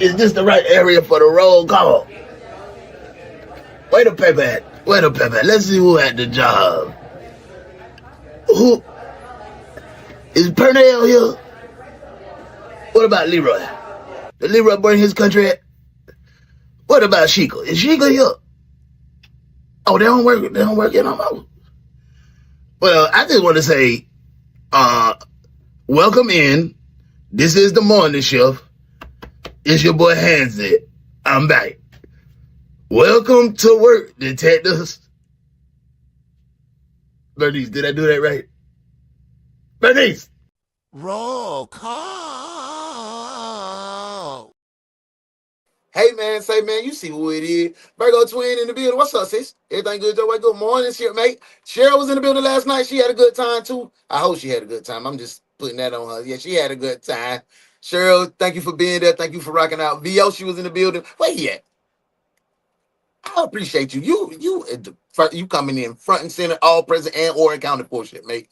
Is this the right area for the roll call? Where the paper at? Where the paper at? Let's see who had the job. Who is Pernell here? What about Leroy? Did Leroy bring his country at? What about Sheikah? Is Sheikah here? Oh, they don't work. They don't work in no more. Well, I just want to say, welcome in. This is the morning shift. It's your boy Hanset. I'm back. Welcome to work, detectives. Bernice, did I do that right? Bernice! Roll call. Hey man, say man, you see who it is. Virgo twin in the building. What's up, sis? Everything good, Joe? Good morning, shit, mate. Cheryl was in the building last night. She had a good time too. I hope she had a good time. I'm just putting that on her. Yeah, she had a good time. Cheryl, thank you for being there. Thank you for rocking out. VO, she was in the building. Where he at? I appreciate you. You coming in front and center, all present and or accounted for shit, mate.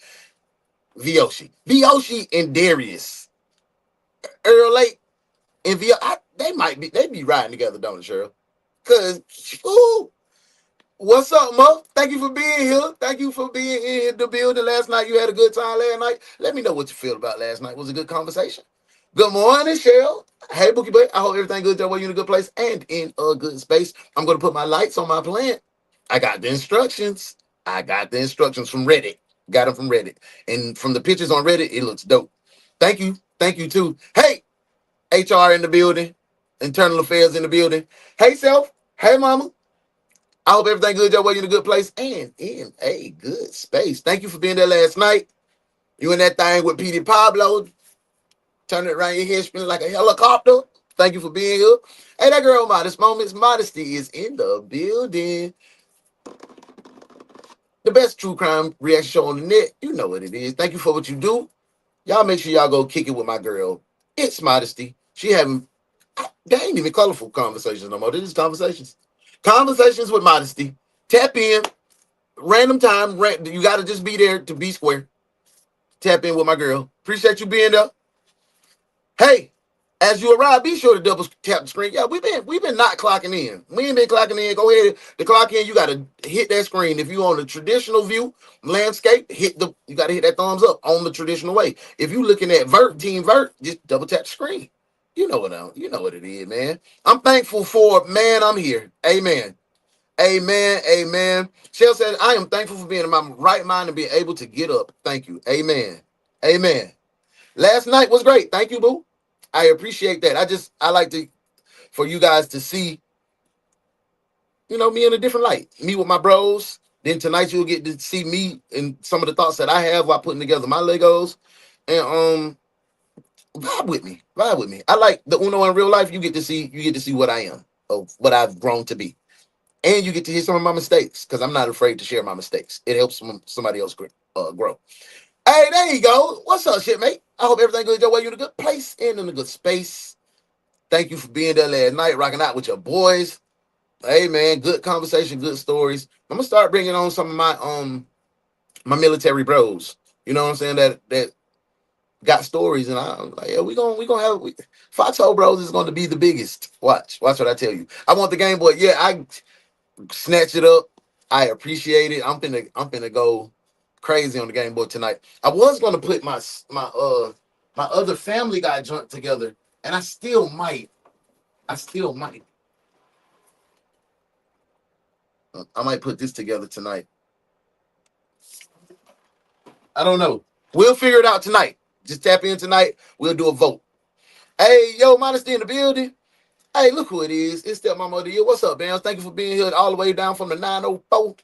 Vyoshi. Vyoshi and Darius. Earl Lake and Vio. They be riding together, don't it, Cheryl? Cause ooh, what's up, Mo? Thank you for being here. Thank you for being in the building last night. You had a good time last night. Let me know what you feel about last night. It was a good conversation. Good morning, Cheryl. Hey, Bookie Boy. I hope everything good there. Well, you in a good place and in a good space. I'm gonna put my lights on my plant. I got the instructions. I got the instructions from Reddit. Got them from Reddit. And from the pictures on Reddit, it looks dope. Thank you. Thank you too. Hey, HR in the building. Internal affairs in the building. Hey, self. Hey, mama. I hope everything good, y'all. Well, you in a good place and in a good space. Thank you for being there last night. You in that thing with Petey Pablo. Turning it around your head, spinning like a helicopter. Thank you for being here. Hey, that girl, Modest Moments. Modesty is in the building. The best true crime reaction show on the net. You know what it is. Thank you for what you do. Y'all make sure y'all go kick it with my girl. It's Modesty. She having, they ain't even colorful conversations no more. They're just conversations. Conversations with Modesty. Tap in. Random time. You got to just be there to be square. Tap in with my girl. Appreciate you being there. Hey, as you arrive, be sure to double tap the screen. Yeah, we've been not clocking in. We ain't been clocking in. Go ahead. To clock in, you gotta hit that screen. If you on the traditional view landscape, you gotta hit that thumbs up on the traditional way. If you looking at Team Vert, just double tap the screen. You know what it is, man. I'm thankful for man. I'm here. Amen. Amen. Amen. Shell said, I am thankful for being in my right mind and being able to get up. Thank you. Amen. Amen. Last night was great. Thank you, boo. I appreciate that. I like for you guys to see, me in a different light. Me with my bros. Then tonight you'll get to see me and some of the thoughts that I have while putting together my Legos. And vibe with me. Vibe with me. I like the Uno in real life. You get to see what I am, of what I've grown to be. And you get to hear some of my mistakes because I'm not afraid to share my mistakes. It helps somebody else grow. Hey, there you go. What's up, shit, mate? I hope everything good your way. You're in a good place and in a good space. Thank you for being there last night, rocking out with your boys. Hey, man, good conversation, good stories. I'm gonna start bringing on some of my military bros. You know what I'm saying? That got stories, and I'm like, yeah, we gonna have. Foxhole Bros is going to be the biggest. Watch what I tell you. I want the Game Boy. Yeah, I snatch it up. I appreciate it. I'm finna go crazy on the Game Boy tonight. I was gonna put my other Family Guy joint together, and I still might. I might put this together tonight. I don't know. We'll figure it out tonight. Just tap in tonight. We'll do a vote. Hey, yo, Modesty in the building. Hey, look who it is. It's Step Mama of the Year. What's up, man? Thank you for being here all the way down from the 904.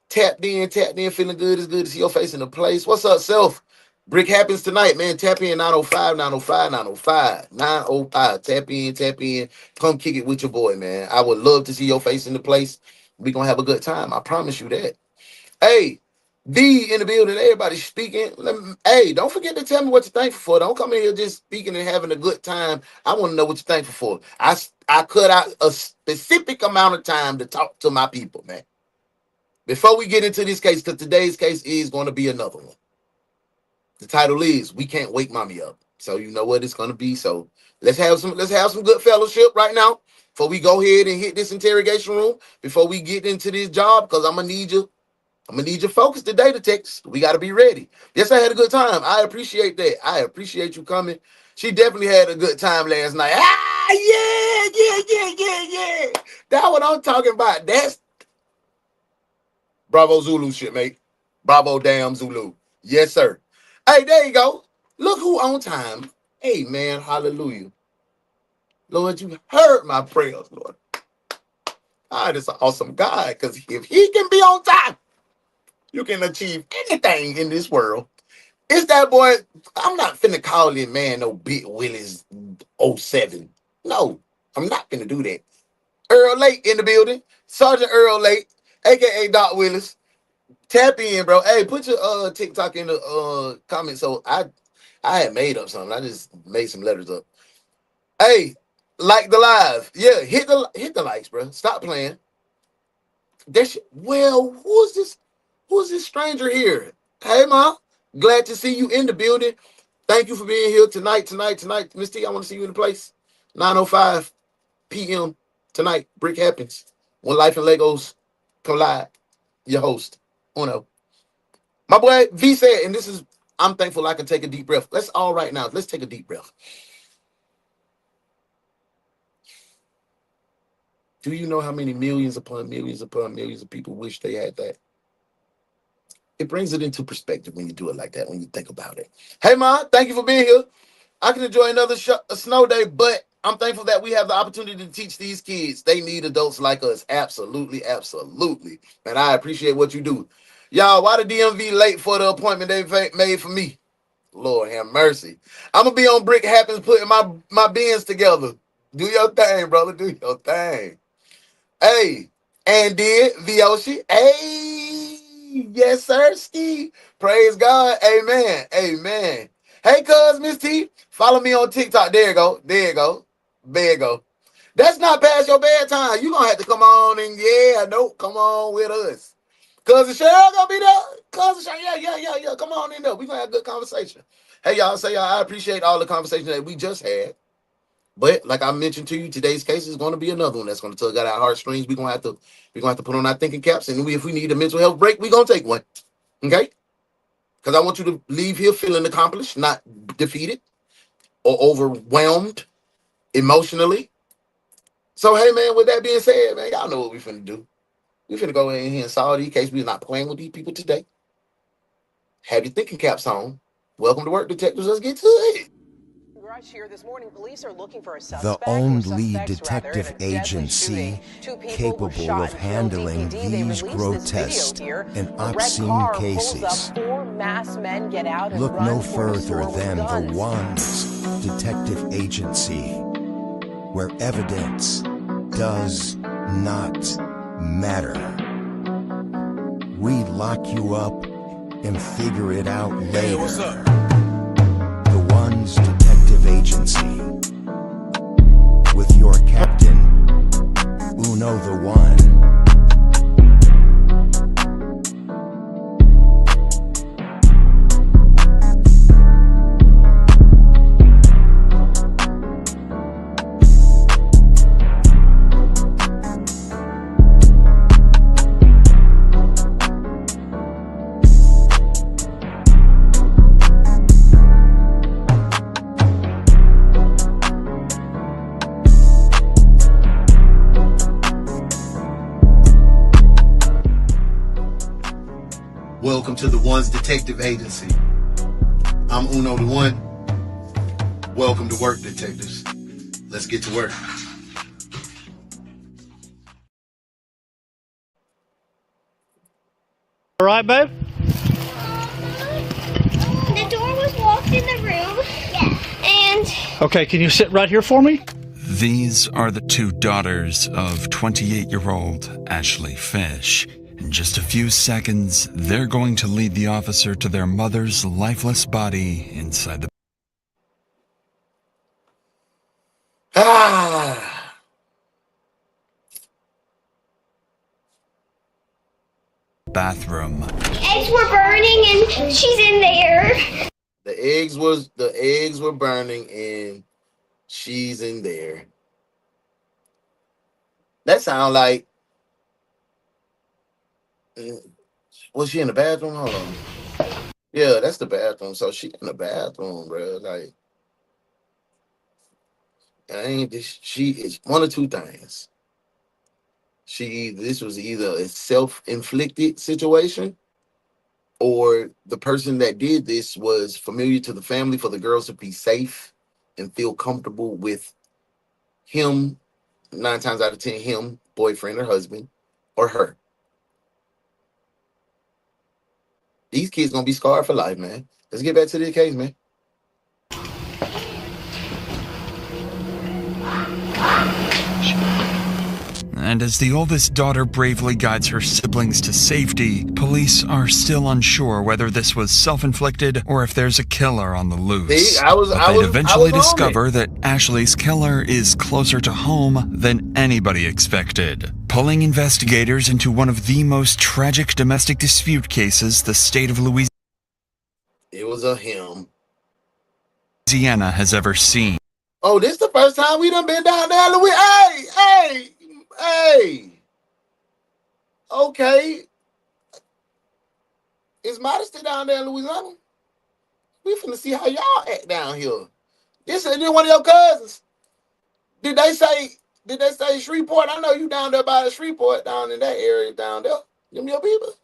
Tapped in, feeling good. It's good to see your face in the place. What's up, self? Brick happens tonight, man. Tap in 905, 905, 905, 905. Tap in. Come kick it with your boy, man. I would love to see your face in the place. We're going to have a good time. I promise you that. Hey, V in the building. Everybody speaking. Hey, don't forget to tell me what you're thankful for. Don't come in here just speaking and having a good time. I want to know what you're thankful for. I cut out a specific amount of time to talk to my people, man. Before we get into this case, because today's case is going to be another one. The title is We Can't Wake Mommy Up. So you know what it's gonna be. So let's have some good fellowship right now before we go ahead and hit this interrogation room, before we get into this job, because I'm gonna need you. I'm gonna need your focus today, detectives. We gotta be ready. Yes, I had a good time. I appreciate that. I appreciate you coming. She definitely had a good time last night. Ah, yeah. That's what I'm talking about. That's Bravo Zulu shit, mate. Bravo damn Zulu. Yes, sir. Hey, there you go. Look who on time. Hey, man, hallelujah. Lord, you heard my prayers, Lord. God is an awesome God, because if he can be on time, you can achieve anything in this world. It's that boy. I'm not finna call him, man, no Big Willis '07. No, I'm not finna do that. Earl Lake in the building. Sergeant Earl Lake, a.k.a. Doc Willis. Tap in, bro. Hey, put your TikTok in the comments. So I had made up something. I just made some letters up. Hey, like the live. Yeah, hit the likes, bro. Stop playing. Well, who's this? Who's this stranger here? Hey, Ma. Glad to see you in the building. Thank you for being here tonight. Miss T, I want to see you in the place. 9:05 p.m. tonight. Brick happens. When life and Legos collide. Your host, Uno. My boy V said, and this is, I'm thankful I can take a deep breath. Let's all right now. Let's take a deep breath. Do you know how many millions upon millions upon millions of people wish they had that? It brings it into perspective when you do it like that, when you think about it. Hey, Ma, thank you for being here. I can enjoy another a snow day, but I'm thankful that we have the opportunity to teach these kids. They need adults like us. Absolutely. And I appreciate what you do. Y'all, why the DMV late for the appointment they made for me? Lord have mercy. I'm going to be on Brick Happens putting my bins together. Do your thing, brother. Do your thing. Hey, and did Vyoshi. Hey, yes, sir, Steve. Praise God. Amen. Hey, cuz, Miss T, follow me on TikTok. There you go. That's not past your bedtime. You gonna have to come on and come on with us. Cousin Cheryl gonna be there. Cousin Cheryl, yeah. Come on in there. We gonna have a good conversation. Hey, y'all, I appreciate all the conversation that we just had. But like I mentioned to you, today's case is going to be another one that's going to tug at our heartstrings. We're gonna have to put on our thinking caps, and if we need a mental health break, we're gonna take one. Okay? Because I want you to leave here feeling accomplished, not defeated or overwhelmed emotionally. So hey, man, with that being said, man, y'all know what we finna do. We finna go in here and solve these cases. We're not playing with these people today. Have your thinking caps on. Welcome to work, detectives. Let's get to it. Here this morning, police are looking for a The only detective agency capable of handling these grotesque and obscene cases. Look no further than the Ones Detective Agency, where evidence does not matter. We lock you up and figure it out later. Hey, what's up? The Ones Detective Agency, with your captain, UnoDaOne. Welcome to the Ones Detective Agency. I'm UnoDaOne. Welcome to work, detectives. Let's get to work. All right, babe? The door was locked in the room. Yeah. And... Okay, can you sit right here for me? These are the two daughters of 28-year-old Ashley Fish. In just a few seconds, they're going to lead the officer to their mother's lifeless body inside the bathroom. Eggs were burning and she's in there. The eggs were burning, and she's in there. That sound like mm, was she in the bathroom? Hold on. Yeah, that's the bathroom. So she in the bathroom, bro. Like, I ain't this. She is one of two things. This was either a self-inflicted situation, or the person that did this was familiar to the family for the girls to be safe and feel comfortable with him. 9 times out of 10, him, boyfriend or husband, or her. These kids gonna be scarred for life, man. Let's get back to the case, man. And as the oldest daughter bravely guides her siblings to safety, police are still unsure whether this was self-inflicted or if there's a killer on the loose. See, But they'd eventually discover that Ashley's killer is closer to home than anybody expected, pulling investigators into one of the most tragic domestic dispute cases the state of It was a him. Louisiana has ever seen. Oh, this the first time we done been down there, Louis. Hey. Okay. Is Modesty down there in Louisiana? We finna see how y'all act down here. This is one of your cousins. Did they say Shreveport? I know you down there by the Shreveport, down in that area down there. Them your people.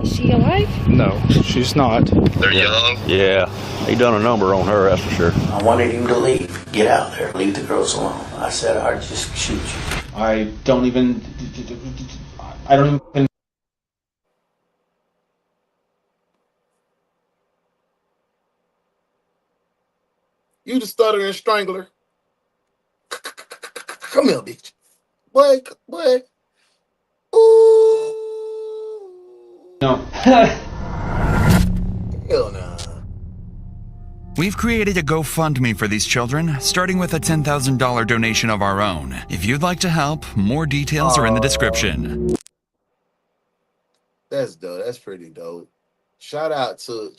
Is she alive? No, she's not. They're young. Yeah, he done a number on her, that's for sure. I wanted him to leave. Get out there. Leave the girls alone. I said I'd just shoot you. I don't even. You the stuttering strangler. Come here, bitch. Boy. Ooh. No. Hell nah. We've created a GoFundMe for these children, starting with a $10,000 donation of our own. If you'd like to help, more details are in the description. That's dope. That's pretty dope. Shout out to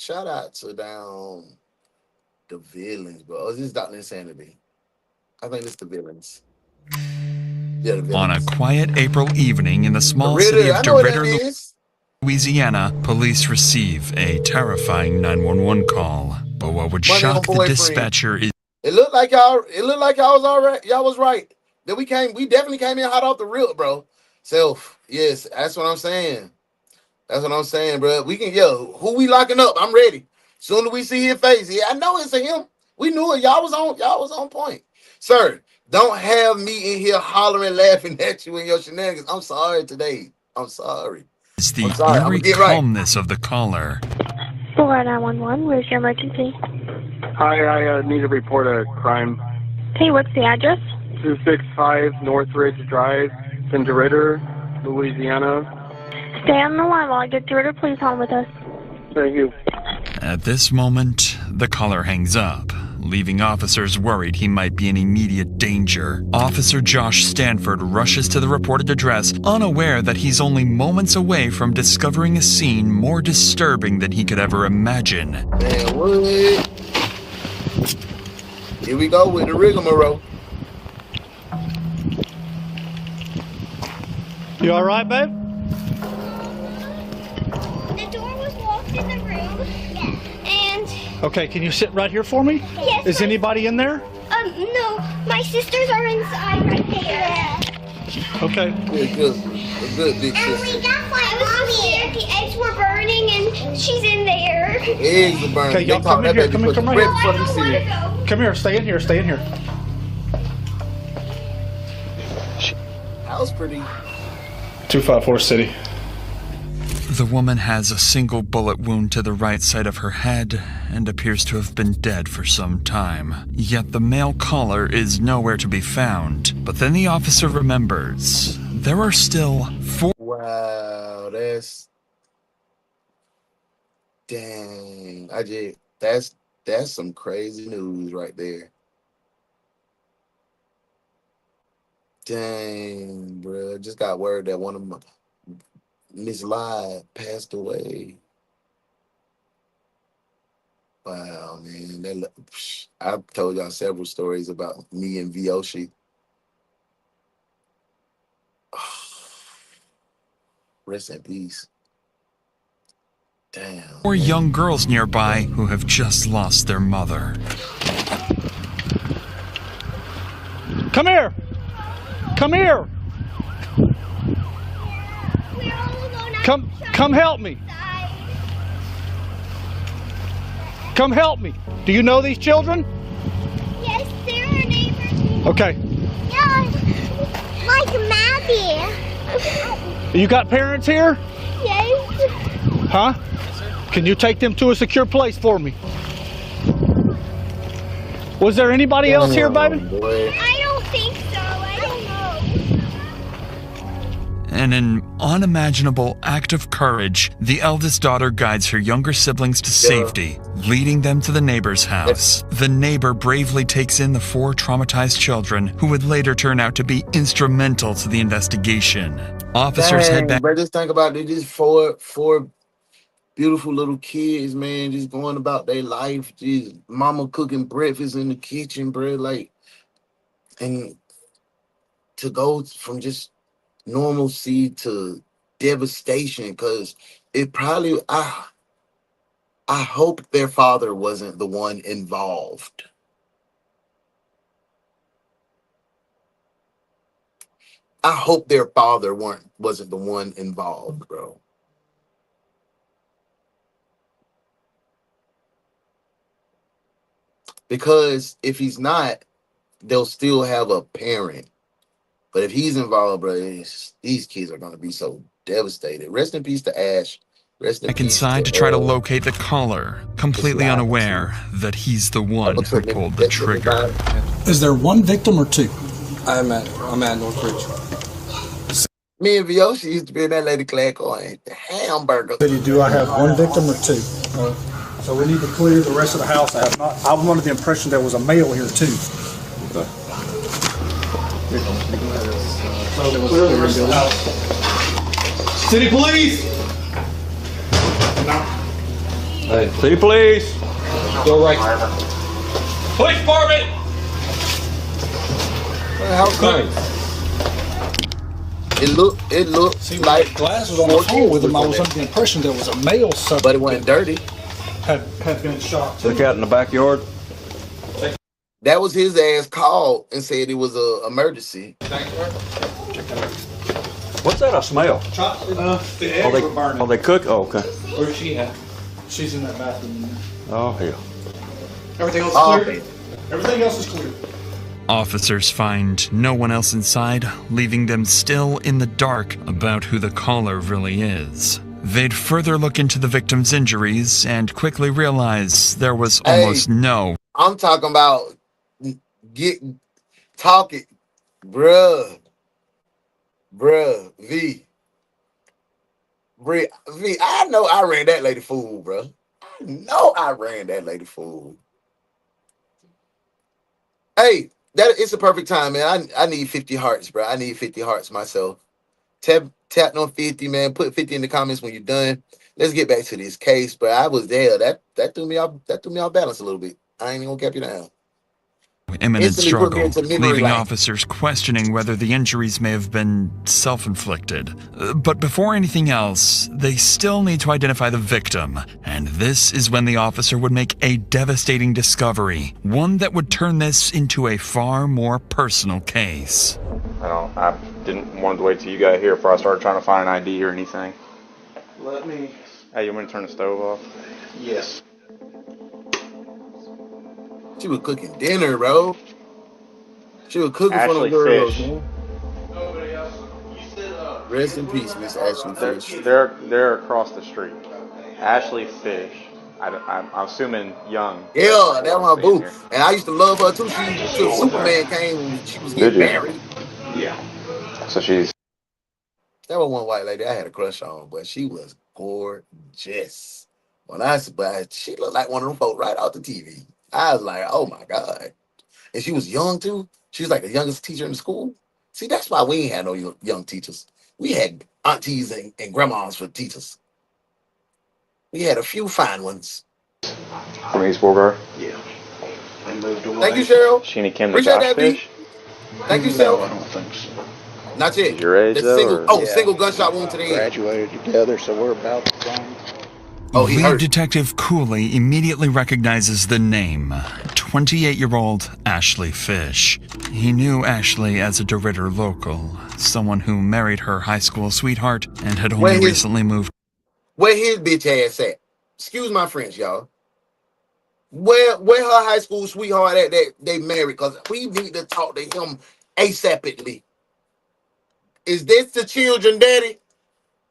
down the villains, bro. Is this Dr. Insanity? I think it's the villains. Yeah, the villains. On a quiet April evening in the small city of DeRidder, Louisiana, police receive a terrifying 911 call. But what would shock the dispatcher is It looked like y'all was all right. Y'all was right. Then we definitely came in hot off the rip, bro. Yes, that's what I'm saying. That's what I'm saying, bro. We can, who we locking up? I'm ready. Soon as we see his face. Yeah, I know it's a him. We knew it. Y'all was on point. Sir, don't have me in here hollering, laughing at you and your shenanigans. I'm sorry today. I'm sorry. It's the eerie calmness of the caller. 4911, where's your emergency? Hi, I need to report a crime. Hey, what's the address? 265 Northridge Drive, in DeRidder, Louisiana. Stay on the line while I get DeRidder Police on with us. Thank you. At this moment, the caller hangs up, leaving officers worried he might be in immediate danger. Officer Josh Stanford rushes to the reported address, unaware that he's only moments away from discovering a scene more disturbing than he could ever imagine. Man, what? Here we go with the rigmarole. You all right, babe? The door was locked in the room. Yeah. And... Okay, can you sit right here for me? Yes. Is anybody in there? No. My sisters are inside right there. Okay. Good big And sister. we got my mommy. The eggs were burning and she's in there. The eggs are burning. Okay, y'all come in here. Come right here. Come here. Stay in here. That was pretty. 254 City. The woman has a single bullet wound to the right side of her head and appears to have been dead for some time. Yet the male caller is nowhere to be found. But then the officer remembers there are still 4. Wow, dang. That's some crazy news right there. Dang, bro. Just got word that one of my Miss Live passed away. Wow, man. I've told y'all several stories about me and Vyoshi. Rest in peace. Damn. Or young girls nearby who have just lost their mother. Come here! Come here! Come help me! Come help me! Do you know these children? Yes, they're our neighbors. Okay. Yeah, like Maddie. You got parents here? Yes. Huh? Can you take them to a secure place for me? Was there anybody else here, baby? I don't think so. I don't know. In an unimaginable act of courage, the eldest daughter guides her younger siblings to safety, leading them to the neighbor's house. The neighbor bravely takes in the 4 traumatized children, who would later turn out to be instrumental to the investigation. Officers head back. Bro, just think about it. Just four beautiful little kids, man, just going about their life. Just mama cooking breakfast in the kitchen, bro. Like, and to go from just normalcy to devastation, because it probably I hope their father wasn't the one involved. I hope their father wasn't the one involved, bro. Because if he's not, they'll still have a parent. But if he's involved, bro, these kids are going to be so devastated. Rest in peace to Ash. Rest in Back peace inside to try to locate the caller, completely unaware that he's the one who pulled the trigger. Is there one victim or 2? I'm at Northridge. Me and Vyoshi used to be in that lady clad car and the hamburger. Do I have one victim or 2? So we need to clear the rest of the house. I'm under the impression there was a male here too. Okay. Clear the rest of the house. City police! Hey, city police! Go right. Police department! House nice. It looked like glass was on the floor with him. I was under the impression there was a male subject, but it wasn't dirty. Had been shot. Look out in the backyard. That was his ass called and said it was an emergency. What's that? A smell? The eggs were burning. Oh, they cook? Oh, okay. Where's she at? She's in that bathroom. Oh, hell. Everything else is clear? Everything else is clear. Officers find no one else inside, leaving them still in the dark about who the caller really is. They'd further look into the victim's injuries and quickly realize there was almost no. I'm talking about talking, bruh, V. I know I ran that lady fool, bro. I know I ran that lady fool. Hey, it's a perfect time, man. I need 50 hearts, bro. I need 50 hearts myself. Tap on 50, man. Put 50 in the comments when you're done. Let's get back to this case, but I was there. That threw me off. That threw me off balance a little bit. I ain't even gonna cap you down. Imminent struggle, leaving officers questioning whether the injuries may have been self-inflicted. But before anything else, they still need to identify the victim. And this is when the officer would make a devastating discovery, one that would turn this into a far more personal case. I didn't want to wait till you got here before I started trying to find an ID or anything. Let me. Hey, you want me to turn the stove off? Yes. She was cooking dinner, bro. She was cooking for the Ashley girls, Fish. man. Rest in peace, Miss Ashley Fish. They're across the street. Ashley Fish. I'm assuming young. Yeah, that was my boo. And I used to love her too. Till Superman came and she was getting married. Yeah. So she's. That was one white lady I had a crush on, but she was gorgeous. But she looked like one of them folk right off the TV. I was like, oh my God. And she was young too. She was like the youngest teacher in the school. See, that's why we ain't had no young teachers. We had aunties and grandmas for teachers. We had a few fine ones. From East Borgar. Yeah. They moved away. Thank you, Cheryl. Sheeny Kim the Appreciate Josh that, B. Fish. Thank you, No, Self. I don't think so. Not yet. Is your age That's though? single. Or? Oh, Yeah. single gunshot wound to the head. Graduated together, so we're about the same. Oh, he Lead hurt. Detective Cooley immediately recognizes the name, 28-year-old Ashley Fish. He knew Ashley as a DeRidder local, someone who married her high school sweetheart and had only recently moved. Where his bitch ass at? Excuse my French, y'all. Where her high school sweetheart at that they married? Because we need to talk to him ASAPidly. Is this the children, daddy?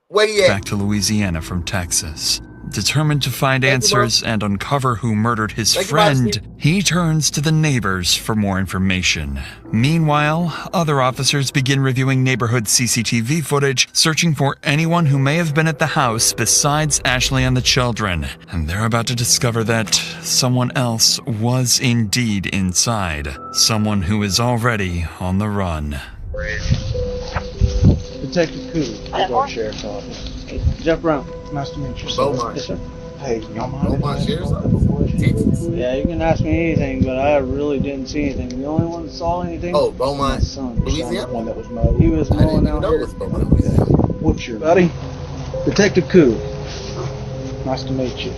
Where he at? Back to Louisiana from Texas. Determined to find answers and uncover who murdered his friend, he turns to the neighbors for more information. Meanwhile, other officers begin reviewing neighborhood CCTV footage, searching for anyone who may have been at the house besides Ashley and the children. And they're about to discover that someone else was indeed inside. Someone who is already on the run. Detective Cooley, Broward Sheriff's Office. Jeff Brown, nice to meet you, sir. Beaumont. Yes, sir. Hey, y'all mind? Beaumont Sheriff's Office. Yeah, you can ask me anything, but I really didn't see anything. The only one that saw anything Oh, was Beaumont, my son. Louisiana. One that was mowed. He was mowing out here. What's your buddy? Detective Cooley. Nice to meet you.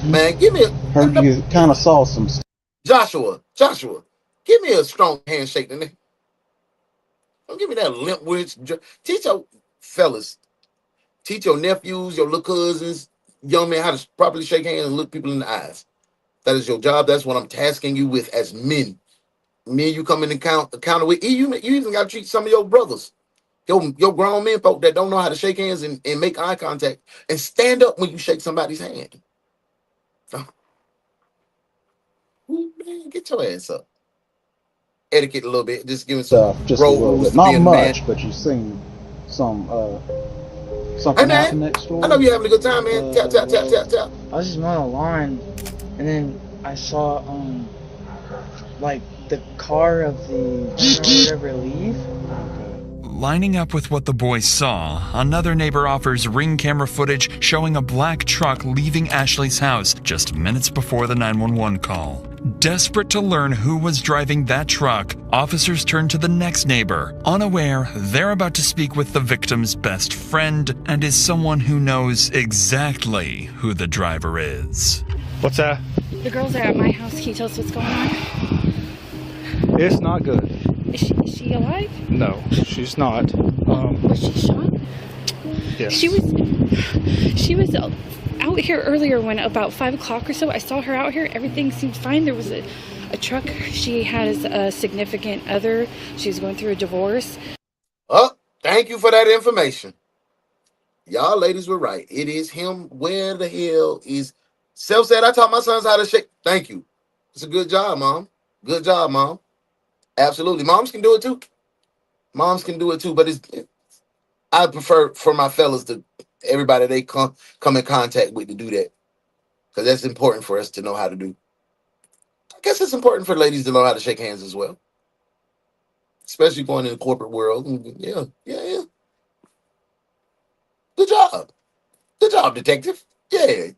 Man, give me a Heard you kind of saw some stuff. Joshua, give me a strong handshake today. Don't give me that limp witch. Teach your fellas, teach your nephews, your little cousins, young men how to properly shake hands and look people in the eyes. That is your job. That's what I'm tasking you with as men. Men you come in encounter with. You even got to treat some of your brothers, your grown men folk that don't know how to shake hands and make eye contact and stand up when you shake somebody's hand. Ooh, man, get your ass up. Etiquette a little bit, just giving some Just a road little rules bit. to Not being a man. much, but you've seen some Hey something man, happen next door. I know you're having a good time, man. Tap. I was just mowing the lawn, and then I saw like the car of the whatever leave. Lining up with what the boys saw, another neighbor offers ring camera footage showing a black truck leaving Ashley's house just minutes before the 911 call. Desperate to learn who was driving that truck, officers turn to the next neighbor, unaware they're about to speak with the victim's best friend and is someone who knows exactly who the driver is. What's that? The girls are at my house. Can you tell us what's going on? It's not good. Is she alive? No, she's not. Was she shot? Yes. She was out here earlier when about 5 o'clock or so. I saw her out here. Everything seemed fine. There was a truck. She has a significant other. She was going through a divorce. Oh, thank you for that information. Y'all ladies were right. It is him. Where the hell is Self said I taught my sons how to shake. Thank you. It's a good job, Mom. Good job, Mom. Absolutely. Moms can do it too. Moms can do it too, but I prefer for my fellas to everybody they come in contact with to do that. Because that's important for us to know how to do. I guess it's important for ladies to know how to shake hands as well. Especially going in the corporate world. Yeah. Good job. Good job, detective. Yeah.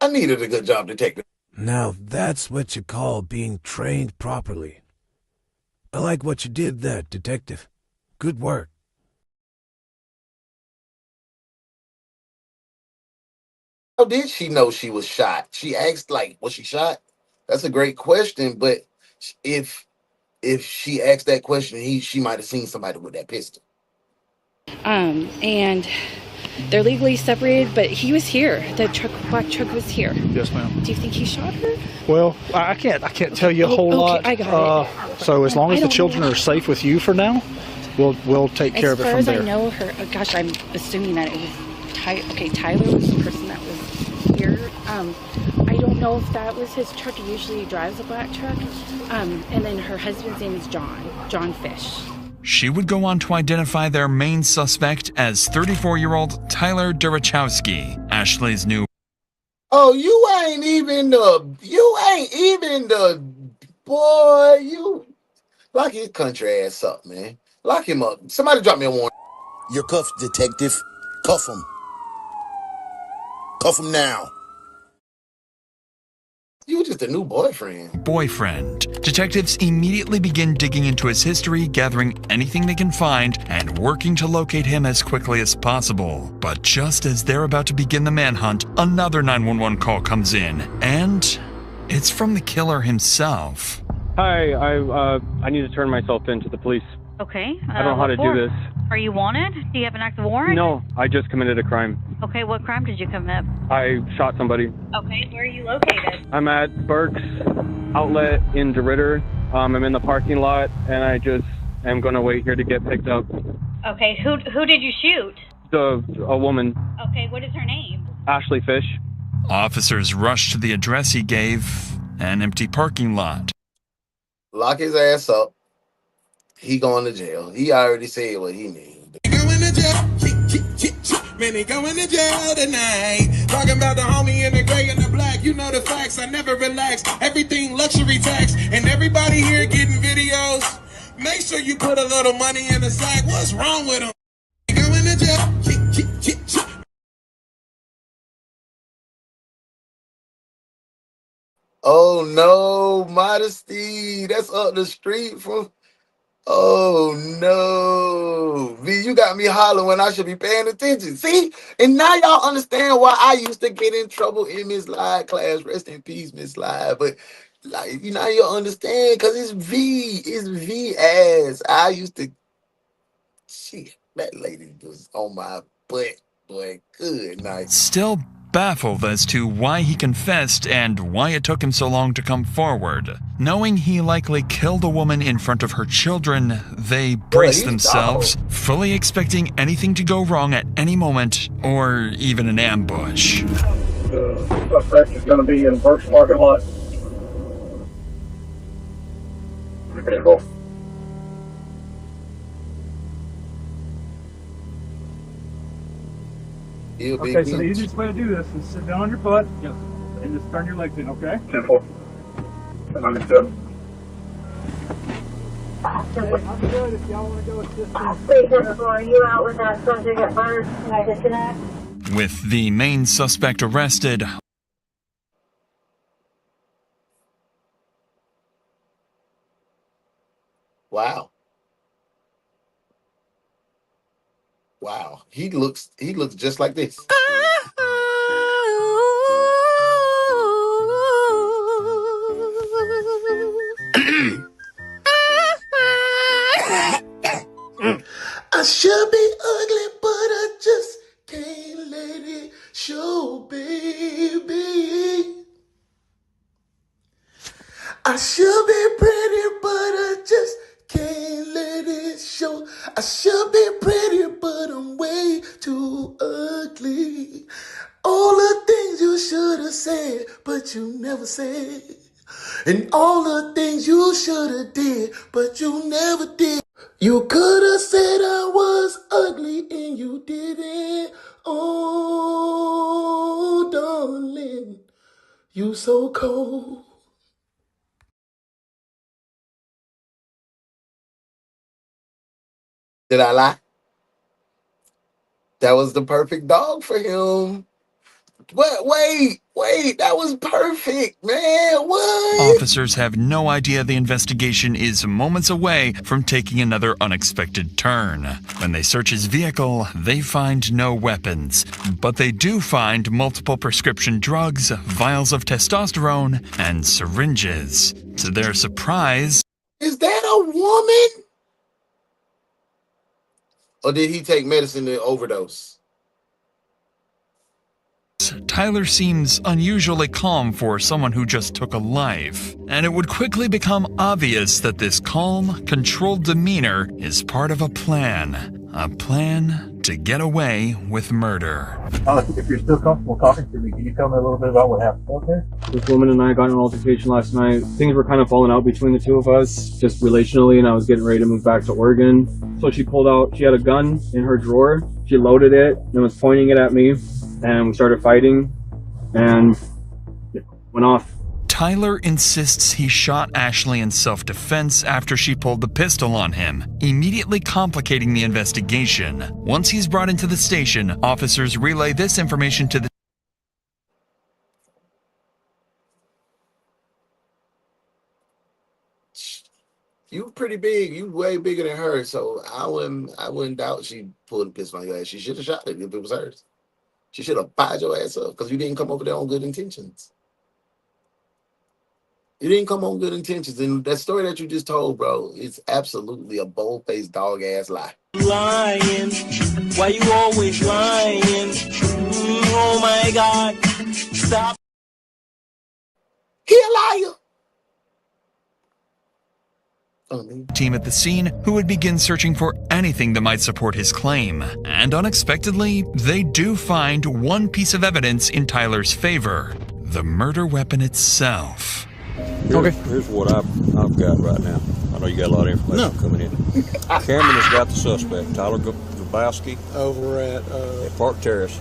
I needed a good job, detective. Now that's what you call being trained properly. I like what you did there, detective. Good work. How did she know she was shot? She asked, like, was she shot? That's a great question, but if she asked that question, she might have seen somebody with that pistol. And they're legally separated, but he was here. The black truck was here. Yes, ma'am. Do you think he shot her? Well, I can't tell you a whole lot. I got it. So as long as the children are safe with you for now, we'll take care of it from there. As far as I know, gosh, I'm assuming that it was Tyler was the person that was here. I don't know if that was his truck. He usually drives a black truck. And then her husband's name is John Fish. She would go on to identify their main suspect as 34-year-old Tyler Durachowski, Ashley's new. Oh, you ain't even the boy. You lock his country ass up, man. Lock him up. Somebody drop me a warrant. You're cuffed, detective. Cuff him. Cuff him now. You just a new boyfriend. Detectives immediately begin digging into his history, gathering anything they can find, and working to locate him as quickly as possible. But just as they're about to begin the manhunt, another 911 call comes in, and it's from the killer himself. Hi, I need to turn myself in to the police. Okay. I don't know how to do this. Are you wanted? Do you have an active warrant? No, I just committed a crime. Okay, what crime did you commit? I shot somebody. Okay, where are you located? I'm at Burke's Outlet in DeRidder. I'm in the parking lot, and I just am going to wait here to get picked up. Okay, who did you shoot? A woman. Okay, what is her name? Ashley Fish. Officers rush to the address he gave, an empty parking lot. Lock his ass up. He going to jail. He already said what he needs. Going to jail. Man, he going to jail tonight. Talking about the homie in the gray and the black. You know the facts. I never relax. Everything luxury tax. And everybody here getting videos. Make sure you put a little money in the sack. What's wrong with him? Going to jail. Oh no, Modesty. That's up the street from. Oh no, V, you got me hollering when I should be paying attention. See, and now y'all understand why I used to get in trouble in Miss Live class. Rest in peace, Miss Live. But like, you know, you understand because it's V ass. I used to. Shit, that lady was on my butt, boy. Good night. Still baffled as to why he confessed and why it took him so long to come forward. Knowing he likely killed a woman in front of her children, they brace themselves, fully expecting anything to go wrong at any moment, or even an ambush. The suspect is going to be in Burke's parking lot. Vehicle. Okay, so the easiest way to do this is sit down on your butt and just turn your legs in, okay? Simple. And understood. I'm good if y'all want to go assist me. Wait, are you out with that subject at first? Can I disconnect? With the main suspect arrested, Wow. Wow. He looks just like this. I should be ugly, but I just can't let it show, baby. I should be pretty, but I just can't let it show. I should be pretty, but I'm way too ugly. All the things you should have said, but you never said. And all the things you should have did, but you never did. You could have said I was ugly and you didn't. Oh, darling, you so cold. Did I lie? That was the perfect dog for him. Wait, that was perfect, man. What? officers have no idea the investigation is moments away from taking another unexpected turn. When they search his vehicle, they find no weapons, but they do find multiple prescription drugs, vials of testosterone, and syringes. To their surprise, is that a woman? Or did he take medicine to overdose? Tyler seems unusually calm for someone who just took a life, and it would quickly become obvious that this calm, controlled demeanor is part of a plan to get away with murder. If you're still comfortable talking to me, can you tell me a little bit about what happened out there? This woman and I got in an altercation last night. Things were kind of falling out between the two of us, just relationally, and I was getting ready to move back to Oregon. So she pulled out, she had a gun in her drawer, she loaded it and was pointing it at me, and we started fighting, and it went off. Tyler insists he shot Ashley in self-defense after she pulled the pistol on him, immediately complicating the investigation. Once he's brought into the station, officers relay this information to the You pretty big. You way bigger than her. So I wouldn't doubt she pulled a pistol on your ass. She should have shot it if it was hers. She should have fired your ass up because you didn't come over there on good intentions. You didn't come on good intentions. And that story that you just told, bro, it's absolutely a bold-faced dog-ass lie. Lying. Why you always lying? Oh my God. Stop. He a liar. Team at the scene who would begin searching for anything that might support his claim. And unexpectedly, they do find one piece of evidence in Tyler's favor: the murder weapon itself. Here's what I've got right now. I know you got a lot of information coming in. Cameron has got the suspect, Tyler Grabowski, over at Park Terrace.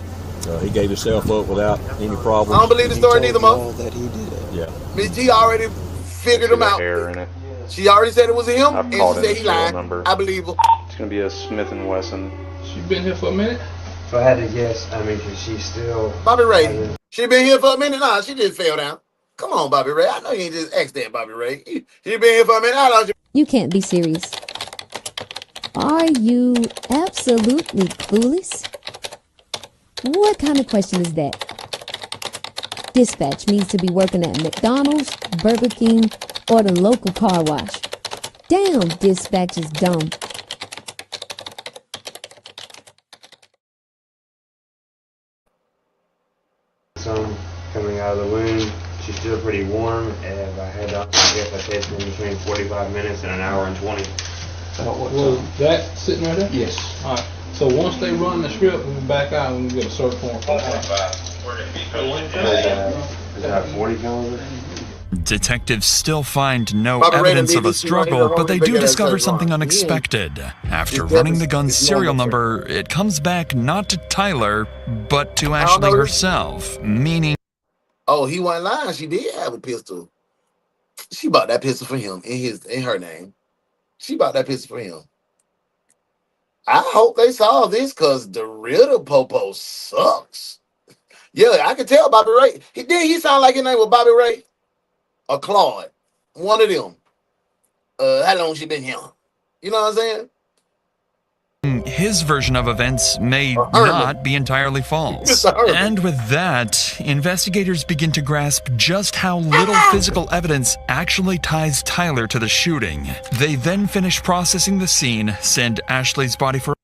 He gave himself up without any problems. I don't believe the story neither, Mo. that he did. Yeah. Miss G already figured him out. Hair in it. She already said it was him, I've and called she in said the he lied. serial number. I believe her. It's gonna be a Smith & Wesson. She been here for a minute? If I had to guess, I mean, she's still... Bobby Ray. She been here for a minute? Nah, she just fell down. Come on, Bobby Ray. I know you ain't just asked that, Bobby Ray. She been here for a minute. I don't... You can't be serious. Are you absolutely clueless? What kind of question is that? Dispatch needs to be working at McDonald's, Burger King, or the local car wash. Damn, dispatch is dumb. Some coming out of the wound. She's still pretty warm. If I had to guess, I'd say it's been between 45 minutes and an hour and 20. Was that sitting right there? Yes. All right. So once they run the strip, we'll be back out and we'll get a search warrant. Is that 40 caliber? Detectives still find no Bobby Ray evidence and of a BBC struggle, running but they the do whole discover big something ass unexpected. After It's running the definitely- gun's it's serial normal. number, it comes back not to Tyler, but to Ashley know. herself, meaning... Oh, he wasn't lying. She did have a pistol. She bought that pistol for him in her name. She bought that pistol for him. I hope they saw this because the real Popo sucks. Yeah, I can tell Bobby Ray. He sound like his name was Bobby Ray or Claude. One of them. How long she been here? You know what I'm saying? His version of events may not be entirely false. And with that, investigators begin to grasp just how little physical evidence actually ties Tyler to the shooting. They then finish processing the scene, send Ashley's body for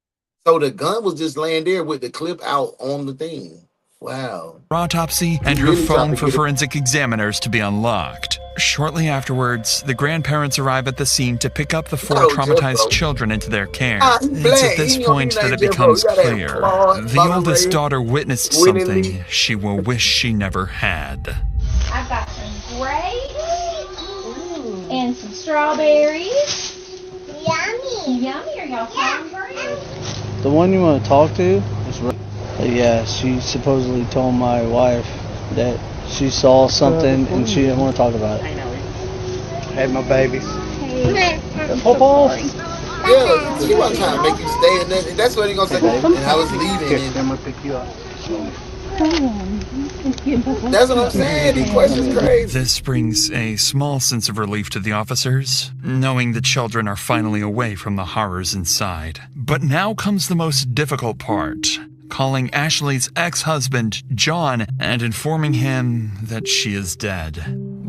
So the gun was just laying there with the clip out on the thing. Wow. autopsy and her phone for forensic examiners to be unlocked. Shortly afterwards, the grandparents arrive at the scene to pick up the four traumatized children into their care. It's at this point that it becomes clear. The oldest daughter witnessed something she will wish she never had. I've got some grapes and some strawberries. Yummy. Yummy. Are y'all hungry? The one you want to talk to is yeah, she supposedly told my wife that she saw something and she didn't want to talk about it. I know. Had my babies. Pop off. Yeah, she wasn't trying to make you stay in there. That's what he gonna say. And I was leaving. I'm gonna pick you up. That's what I'm saying. These questions crazy. This brings a small sense of relief to the officers, knowing the children are finally away from the horrors inside. But now comes the most difficult part: calling Ashley's ex-husband, John, and informing him that she is dead.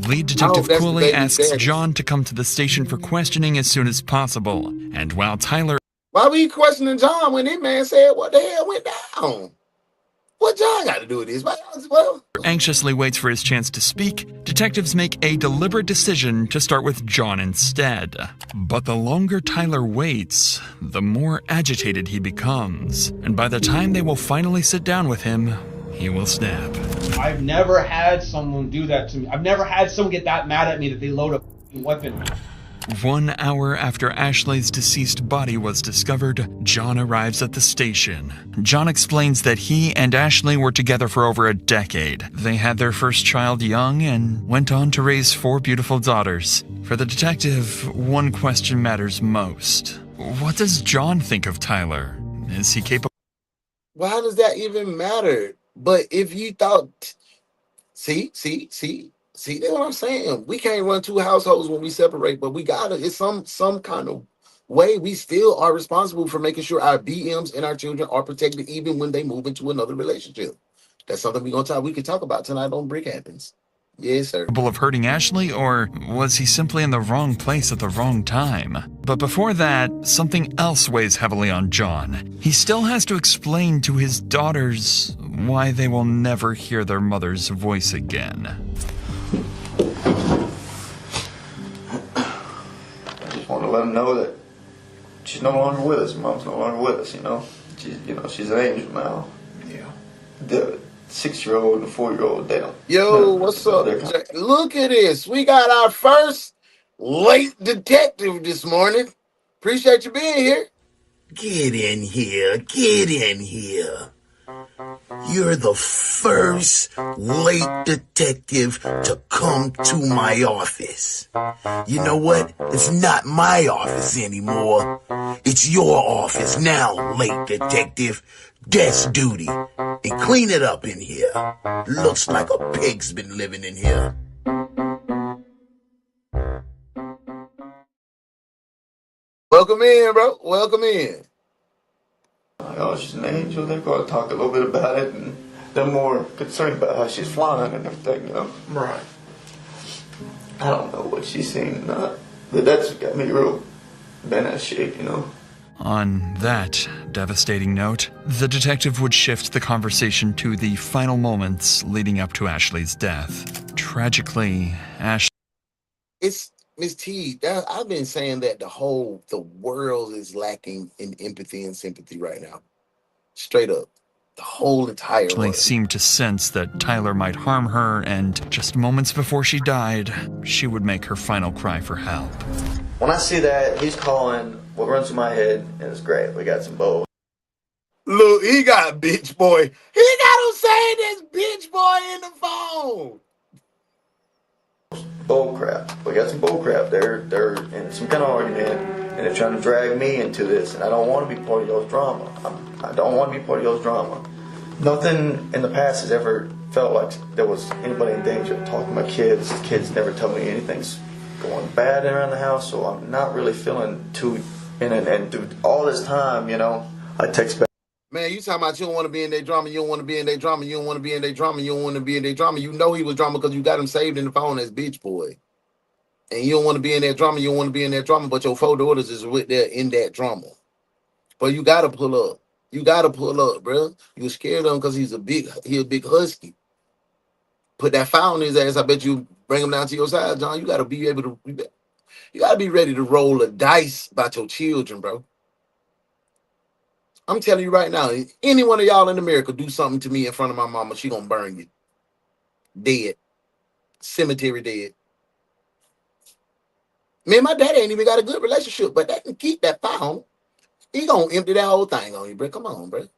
Lead Detective that's the Cooley baby's asks daddy. John to come to the station for questioning as soon as possible. And while Tyler Why were you questioning John when that man said what the hell went down? What John got to do with this? Well, anxiously waits for his chance to speak, detectives make a deliberate decision to start with John instead. But the longer Tyler waits, the more agitated he becomes. And by the time they will finally sit down with him, he will snap. I've never had someone do that to me. I've never had someone get that mad at me that they load a f***ing weapon. 1 hour after Ashley's deceased body was discovered, John arrives at the station. John explains that he and Ashley were together for over a decade. They had their first child young and went on to raise 4 beautiful daughters. For the detective, one question matters most. What does John think of Tyler? Is he capable? why does that even matter? But if you thought, see, See, that's what I'm saying. We can't run two households when we separate, but we gotta. It's some kind of way we still are responsible for making sure our BMs and our children are protected, even when they move into another relationship. That's something we can talk about tonight on Brick Happens. Yes, sir. Of hurting Ashley, or was he simply in the wrong place at the wrong time? But before that, something else weighs heavily on John. He still has to explain to his daughters why they will never hear their mother's voice again. I just want to let them know that she's no longer with us. Mom's no longer with us, you know. She's an angel now. Yeah. The 6-year-old and the 4-year-old, they don't. Yo, what's up? Look at this. We got our first late detective this morning. Appreciate you being here. Get in here. Get in here. You're the first late detective to come to my office. You know what? It's not my office anymore. It's your office now, late detective. Desk duty. And clean it up in here. Looks like a pig's been living in here. Welcome in, bro. Welcome in. Oh, she's an angel. They're going to talk a little bit about it, and they're more concerned about how she's flying and everything, you know. Right. I don't know what she's seen or not, but that's got me real bent out of shape, you know. On that devastating note, the detective would shift the conversation to the final moments leading up to Ashley's death. Tragically, It's Miss T. I've been saying that the world is lacking in empathy and sympathy right now. Straight up. The whole entire Ashley world. seemed to sense that Tyler might harm her, and just moments before she died, she would make her final cry for help. When I see that, he's calling. What runs through my head, and it's great. We got some bows. Look, he got bitch boy. He got him saying this bitch boy in the phone. Bull crap. We got some bull crap. They're in some kind of argument, and they're trying to drag me into this, and I don't want to be part of y'all's drama. I don't want to be part of y'all's drama. Nothing in the past has ever felt like there was anybody in danger. Talking to my kids. Kids never tell me anything's going bad around the house, so I'm not really feeling too in it. And through all this time, you know, I text back. Man, you talking about you don't want to be in their drama, you don't want to be in their drama, you don't want to be in their drama, you don't want to be in their drama. You know he was drama because you got him saved in the phone as bitch boy. And you don't want to be in that drama, you don't want to be in that drama, but your 4 daughters is with there in that drama. But you gotta pull up. You gotta pull up, bro. You scared of him because he a big husky. Put that foul in his ass. I bet you bring him down to your side, John. You gotta be able to. You gotta be ready to roll a dice about your children, bro. I'm telling you right now, any one of y'all in America do something to me in front of my mama, she gonna burn you. Dead. Cemetery dead. Me and my daddy ain't even got a good relationship, but they can keep that foul. He gonna empty that whole thing on you, bro. Come on, bro.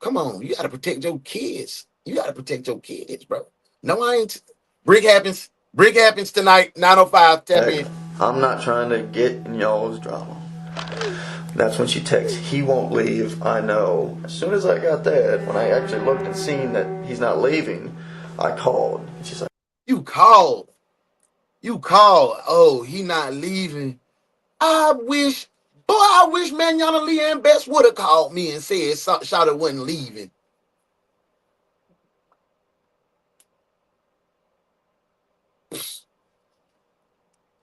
Come on. You gotta protect your kids. You gotta protect your kids, bro. No, I ain't. Brick happens. Brick happens tonight, 9:05. Tap in. I'm not trying to get in y'all's drama. That's when she texts, he won't leave, I know. As soon as I got that, when I actually looked and seen that he's not leaving, I called. And she's like, You called. You called. Oh, he not leaving. I wish Manana Leanne Best would have called me and said Shawty wasn't leaving.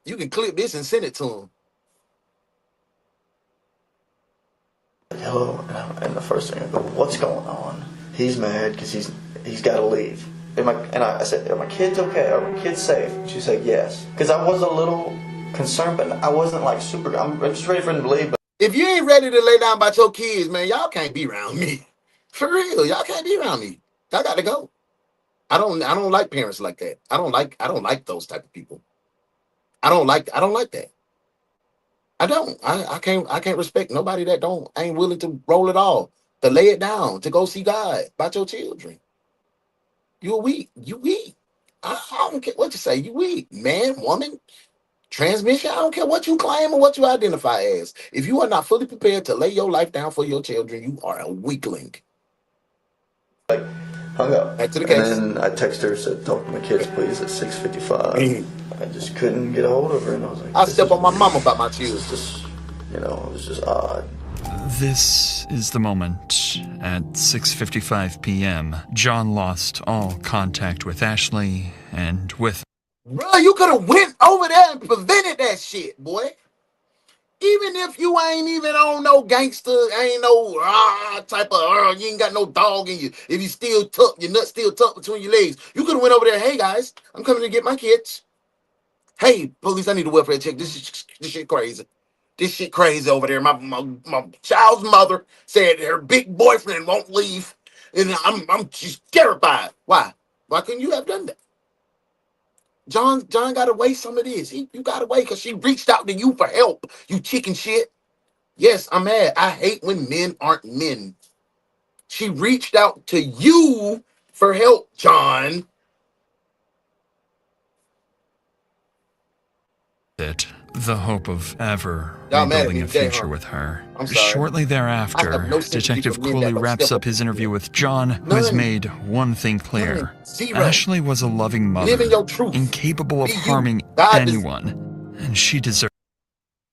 You can clip this and send it to him. hello, and the first thing I go, what's going on? He's mad because he's got to leave. I said, are my kids okay? Are my kids safe? She said yes. Because I was a little concerned, but I wasn't like super. I'm just ready for them to leave. But if you ain't ready to lay down about your kids, man, y'all can't be around me. For real, y'all can't be around me. I gotta go. I don't like parents like that. I don't like those type of people. I don't like that. I don't. I can't respect nobody that ain't willing to roll it all, to lay it down, to go see God about your children. You weak. You weak. I don't care what you say. You weak. Man, woman, transmission. I don't care what you claim or what you identify as. If you are not fully prepared to lay your life down for your children, you are a weakling. Like, hung up. Back to the And case. then I texted her, said, talk to my kids, please, at 6:55. I just couldn't get a hold of her, and I was like, I step on my mama about my children. It was just odd. This is the moment. At 6:55 p.m., John lost all contact with Ashley and with... Bro, you could have went over there and prevented that shit, boy. Even if you ain't even on no gangster, ain't no type of you ain't got no dog in you. If you still tucked, your nut still tucked between your legs, you could have went over there. Hey guys, I'm coming to get my kids. Hey, police, I need a welfare check. This shit crazy. This shit crazy over there. My child's mother said her big boyfriend won't leave, and she's terrified. Why? Why couldn't you have done that? John got away some of this. You got away because she reached out to you for help. You chicken shit. Yes, I'm mad. I hate when men aren't men. She reached out to you for help, John. the hope of ever Y'all mad at rebuilding me a today, future huh? with her. I'm sorry. Shortly I thereafter, have no sympathy Detective for men Cooley that wraps step up his interview with John, who None. has made one thing clear. Zero. Ashley was a loving Live in mother, your truth. incapable of Be you. harming God anyone, and she deserves...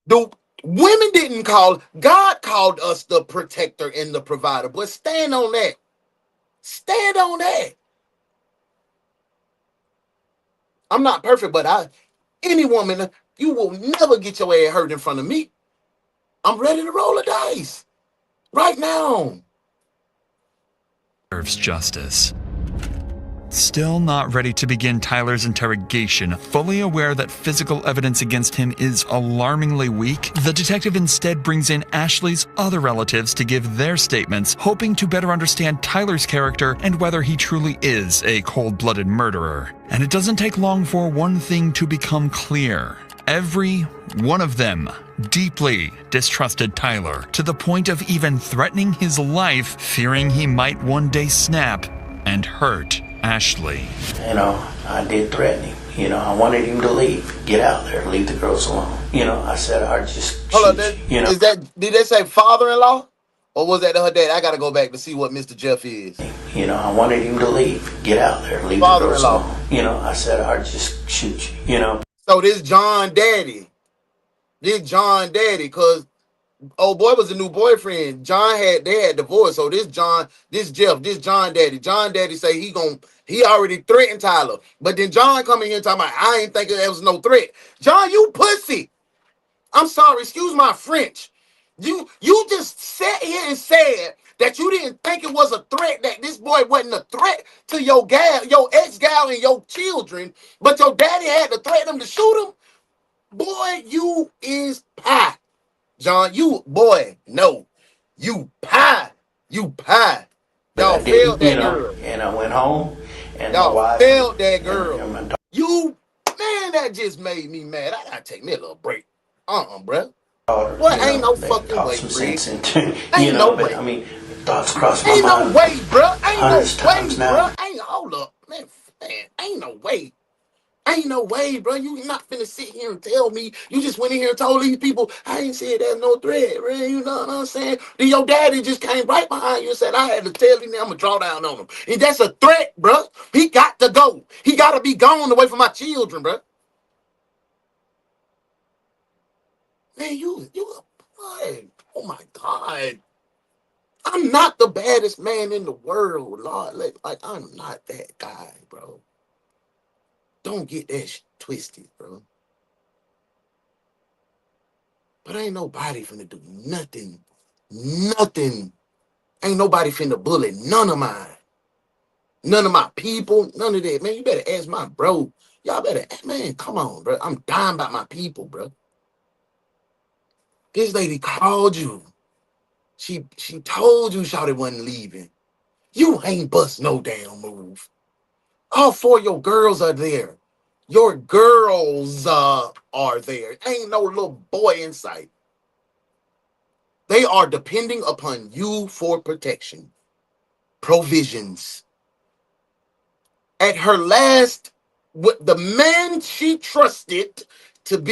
The women didn't call. God called us the protector and the provider. But stand on that. Stand on that. I'm not perfect, but any woman, you will never get your ass hurt in front of me. I'm ready to roll the dice right now. deserves justice. Still not ready to begin Tyler's interrogation, fully aware that physical evidence against him is alarmingly weak, the detective instead brings in Ashley's other relatives to give their statements, hoping to better understand Tyler's character and whether he truly is a cold-blooded murderer. And it doesn't take long for one thing to become clear. Every one of them deeply distrusted Tyler, to the point of even threatening his life, fearing he might one day snap and hurt Ashley. You know, I did threaten him. You know, I wanted him to leave. Get out there. Leave the girls alone. You know, I said I'd just Hold shoot on, you. You know, did they say father-in-law? Or was that her dad? I gotta go back to see what Mr. Jeff is. you know, I wanted him to leave. Get out there. Leave the girls Father-in-law. alone. You know, I said I'd just shoot you. You know. So this John Daddy. Cause old boy was a new boyfriend. They had divorced. So this John Daddy. John Daddy say he already threatened Tyler. But then John come in here talking about, I ain't thinking there was no threat. John, you pussy. I'm sorry, excuse my French. You just sat here and said that you didn't think it was a threat, that this boy wasn't a threat to your ex-gal and your children, but your daddy had to threaten him to shoot him. Boy, you is pie. John, you pie. Y'all failed that girl. And I went home, and y'all my wife failed that girl. And my Man, that just made me mad. I gotta take me a little break. Bro. daughter, What? Ain't no fucking way, some Greg. sense into, Ain't no way. I mean, thoughts cross my Ain't mind. no way, bro. Ain't no way, now. bro. Hold up, man. Ain't no way. Ain't no way, bro. You not finna sit here and tell me you just went in here and told these people I ain't said there's no threat, bro. You know what I'm saying? Then your daddy just came right behind you and said I had to tell him I'm gonna draw down on him. And that's a threat, bro. He got to go. He gotta be gone away from my children, bro. Man, you boy. Oh my God. I'm not the baddest man in the world, Lord. Like I'm not that guy, bro. Don't get that twisted, bro. But ain't nobody finna do nothing. Nothing. Ain't nobody finna bully none of mine. None of my people. None of that. Man, you better ask my bro. Y'all better, man, come on, bro. I'm dying about my people, bro. This lady called you. She told you Shawty wasn't leaving. You ain't bust no damn move. All four of your girls are there. Your girls are there. Ain't no little boy in sight. They are depending upon you for protection. Provisions. At her last, the man she trusted to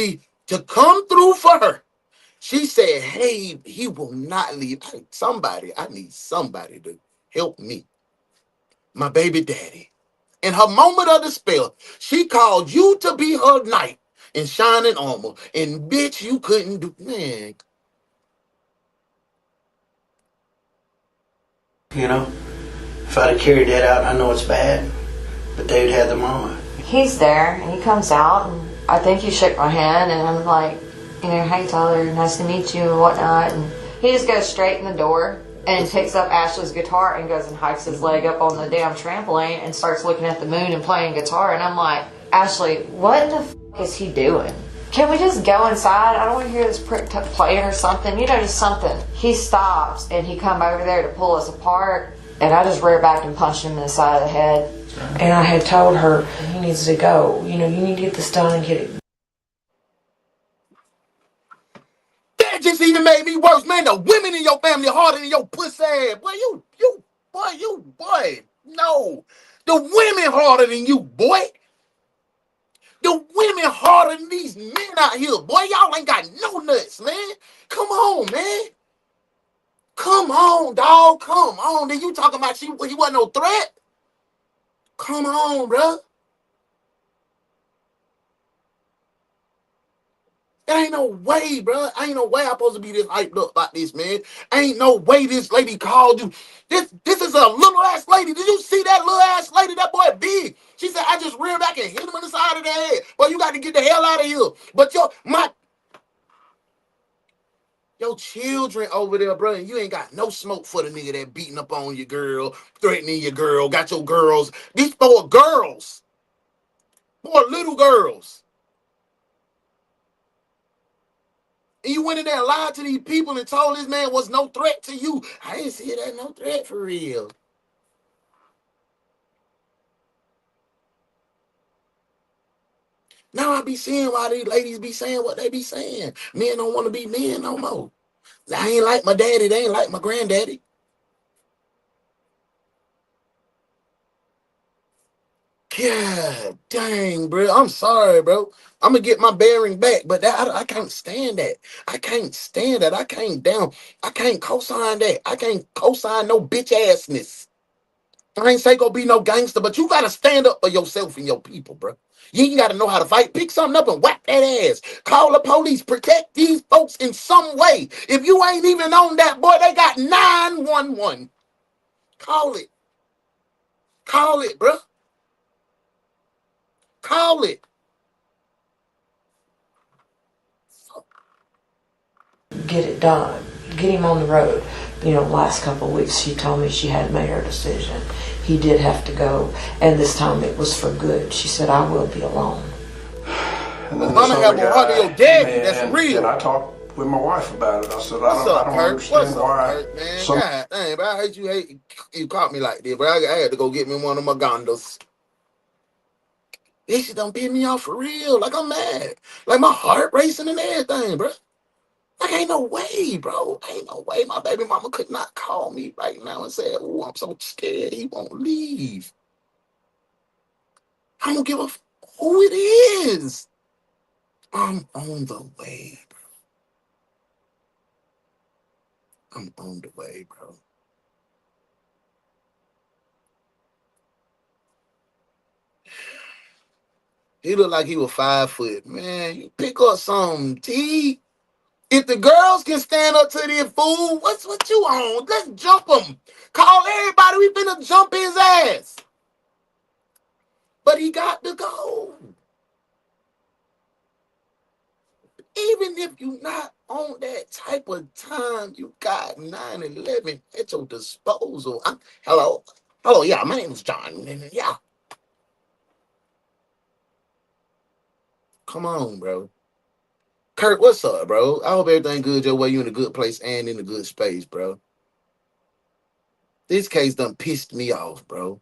come through for her, she said, hey, he will not leave. I need somebody to help me. my baby daddy. In her moment of despair, she called you to be her knight in shining armor. And bitch, you couldn't do, man. You know, if I'd have carried that out, I know it's bad, but they'd had the mama. He's there, and he comes out, and I think he shook my hand, and I'm like, you know, hey Tyler, nice to meet you and whatnot. And he just goes straight in the door and picks up Ashley's guitar and goes and hikes his leg up on the damn trampoline and starts looking at the moon and playing guitar. And I'm like, Ashley, what in the f*** is he doing? Can we just go inside? I don't want to hear this prick playing or something, you know, just something. He stops and he come over there to pull us apart, and I just rear back and punched him in the side of the head. And I had told her, he needs to go. You know, you need to get this done and get it. That just even made me worse, man. The women in your family harder than your pussy ass. Boy, boy. No. The women harder than you, boy. The women harder than these men out here. Boy, y'all ain't got no nuts, man. Come on, man. Come on, dog. Come on. Then you talking about he wasn't no threat? Come on, bro. There ain't no way, bro. Ain't no way I'm supposed to be this hyped up like this, man. Ain't no way this lady called you. This is a little ass lady. Did you see that little ass lady? That boy big. She said, I just reared back and hit him on the side of the head. Boy, you got to get the hell out of here. But your children over there, bro, and you ain't got no smoke for the nigga that beating up on your girl, threatening your girl, got your girls. These 4 girls. 4 little girls. And you went in there and lied to these people and told this man was no threat to you. I didn't see that no threat for real. Now I be seeing why these ladies be saying what they be saying. Men don't want to be men no more. I ain't like my daddy. They ain't like my granddaddy. God dang, bro. I'm sorry, bro. I'm going to get my bearing back, but I can't stand that. I can't stand that. I can't co-sign that. I can't co-sign no bitch assness. I ain't say go be no gangster, but you got to stand up for yourself and your people, bro. You ain't got to know how to fight. Pick something up and whack that ass. Call the police. Protect these folks in some way. If you ain't even on that, boy, they got 911. Call it. Call it, bro. Call it. Get it done. Get him on the road. You know, last couple of weeks she told me she hadn't made her decision. He did have to go, and this time it was for good. She said, I will be alone. And then this other guy, that's real. And I talked with my wife about it. I said, I don't understand why. Man? God dang, but I hate you caught me like this, but I had to go get me one of my gondos. This shit done pissed me off for real. Like, I'm mad. Like, my heart racing and everything, bro. Like, ain't no way, bro. Ain't no way my baby mama could not call me right now and say, oh, I'm so scared he won't leave. I don't give a who it is. I'm on the way, bro. I'm on the way, bro. He looked like he was 5 foot. Man, you pick up something, T. If the girls can stand up to this fool, what you on? Let's jump him. Call everybody. We finna jump his ass. But he got to go. Even if you're not on that type of time, you got 9/11 at your disposal. Hello, yeah, my name is John. Yeah. Come on, bro. Kurt, what's up, bro? I hope everything good your way. You in a good place and in a good space, bro. This case done pissed me off, bro.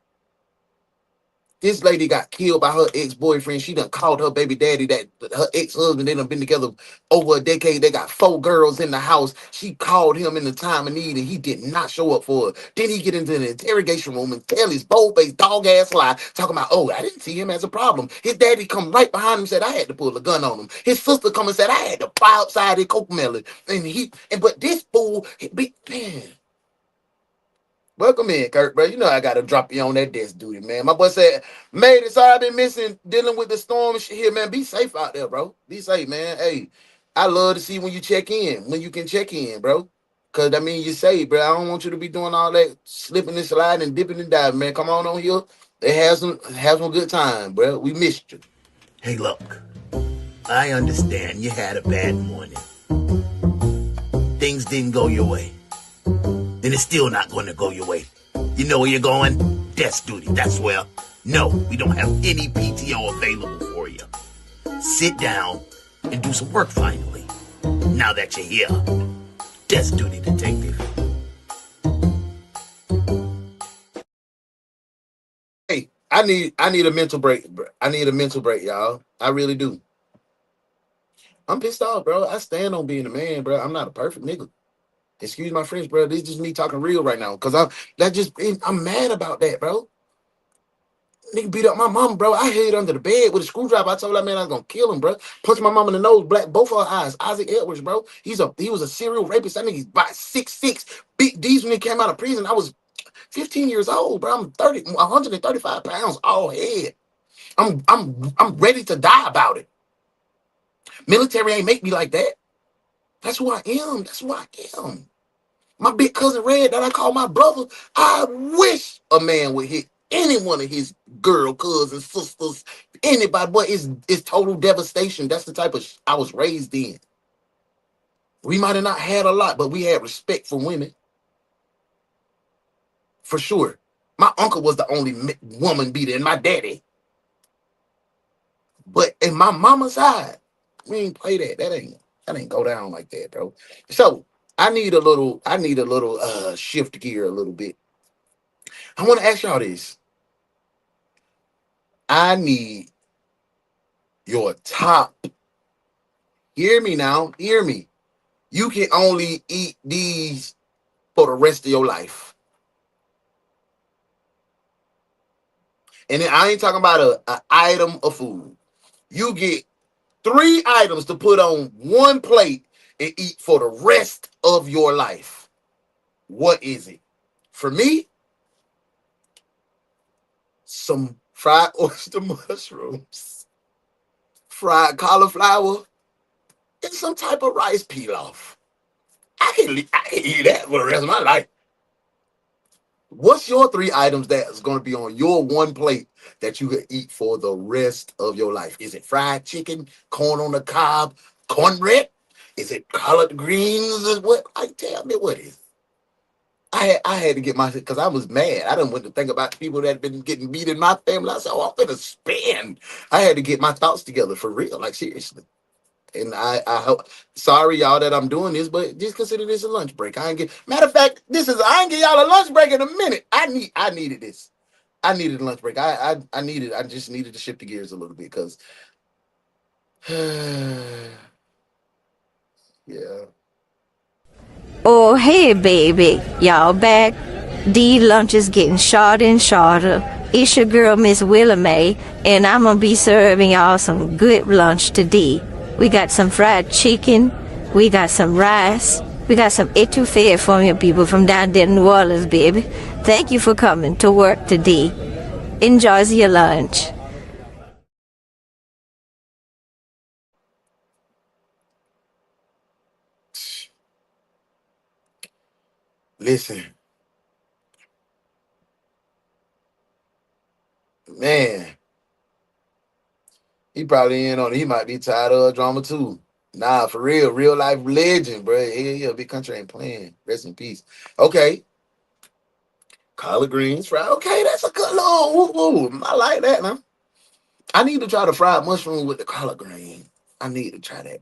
This lady got killed by her ex-boyfriend. She done called her baby daddy that her ex-husband. They done been together over a decade. They got 4 girls in the house. She called him in the time of need, and he did not show up for her. Then he get into the interrogation room and tell his bold-faced dog-ass lie, talking about, oh, I didn't see him as a problem. His daddy come right behind him and said, I had to pull a gun on him. His sister come and said, I had to fly outside the coke melon. But this fool, man. Welcome in, Kurt, bro. You know I gotta drop you on that desk duty, man. My boy said, mate, it's all I've been missing dealing with the storm and shit here, man. Be safe out there, bro. Be safe, man. Hey, I love to see when you check in, when you can check in, bro. Cause that means you're safe, bro. I don't want you to be doing all that slipping and sliding and dipping and diving, man. Come on here. They have some good time, bro. We missed you. Hey, look, I understand you had a bad morning. Things didn't go your way. And it's still not going to go your way. You know where you're going? Desk duty, that's where. No, we don't have any PTO available for you. Sit down and do some work finally. Now that you're here. Desk duty, detective. Hey, I need a mental break, bro. I need a mental break, y'all. I really do. I'm pissed off, bro. I stand on being a man, bro. I'm not a perfect nigga. Excuse my French, bro. This is just me talking real right now. Cause I'm mad about that, bro. Nigga beat up my mom, bro. I hid under the bed with a screwdriver. I told that man I was gonna kill him, bro. Punched my mom in the nose, black both of her eyes. Isaac Edwards, bro. He was a serial rapist. That nigga's about 6'6". Big D's when he came out of prison. I was 15 years old, bro. I'm 135 pounds, all head. I'm ready to die about it. Military ain't make me like that. That's who I am. That's who I am. My big cousin Red that I call my brother, I wish a man would hit any one of his girl, cousins, sisters, anybody, but it's total devastation. That's the type of I was raised in. We might have not had a lot, but we had respect for women. For sure. My uncle was the only woman beater and my daddy. But in my mama's side, we ain't play that. That ain't go down like that, bro. So I need a little shift gear a little bit. I want to ask y'all this. I need your top. Hear me now. Hear me. You can only eat these for the rest of your life. And then I ain't talking about an item of food. You get 3 items to put on one plate and eat for the rest of your life. What is it? For me, some fried oyster mushrooms, fried cauliflower, and some type of rice pilaf. I can eat that for the rest of my life. What's your 3 items that's going to be on your one plate that you could eat for the rest of your life? Is it fried chicken, corn on the cob, cornbread? Is it collard greens? What? Tell me what is it? I had to get my because I was mad. I didn't want to think about people that had been getting beat in my family. I said, "Oh, I'm gonna spend." I had to get my thoughts together for real, like seriously. And I hope. Sorry, y'all, that I'm doing this, but just consider this a lunch break. I ain't get. Matter of fact, I ain't get y'all a lunch break in a minute. I needed this. I needed a lunch break. I needed. I just needed to shift the gears a little bit because, yeah. Oh, hey, baby. Y'all back? D lunch is getting shorter and shorter. It's your girl, Miss Willa Mae, and I'm gonna be serving y'all some good lunch today. We got some fried chicken. We got some rice. We got some etouffee from your people from down there in New Orleans, baby. Thank you for coming to work today. Enjoy your lunch. Listen, man. He probably in on it. He might be tired of drama too. Nah, for real life legend, bro. Yeah, big country ain't playing. Rest in peace. Okay, collard greens, fried. Okay, that's a good little. Woo. I like that, man. I need to try the fried mushroom with the collard green. I need to try that.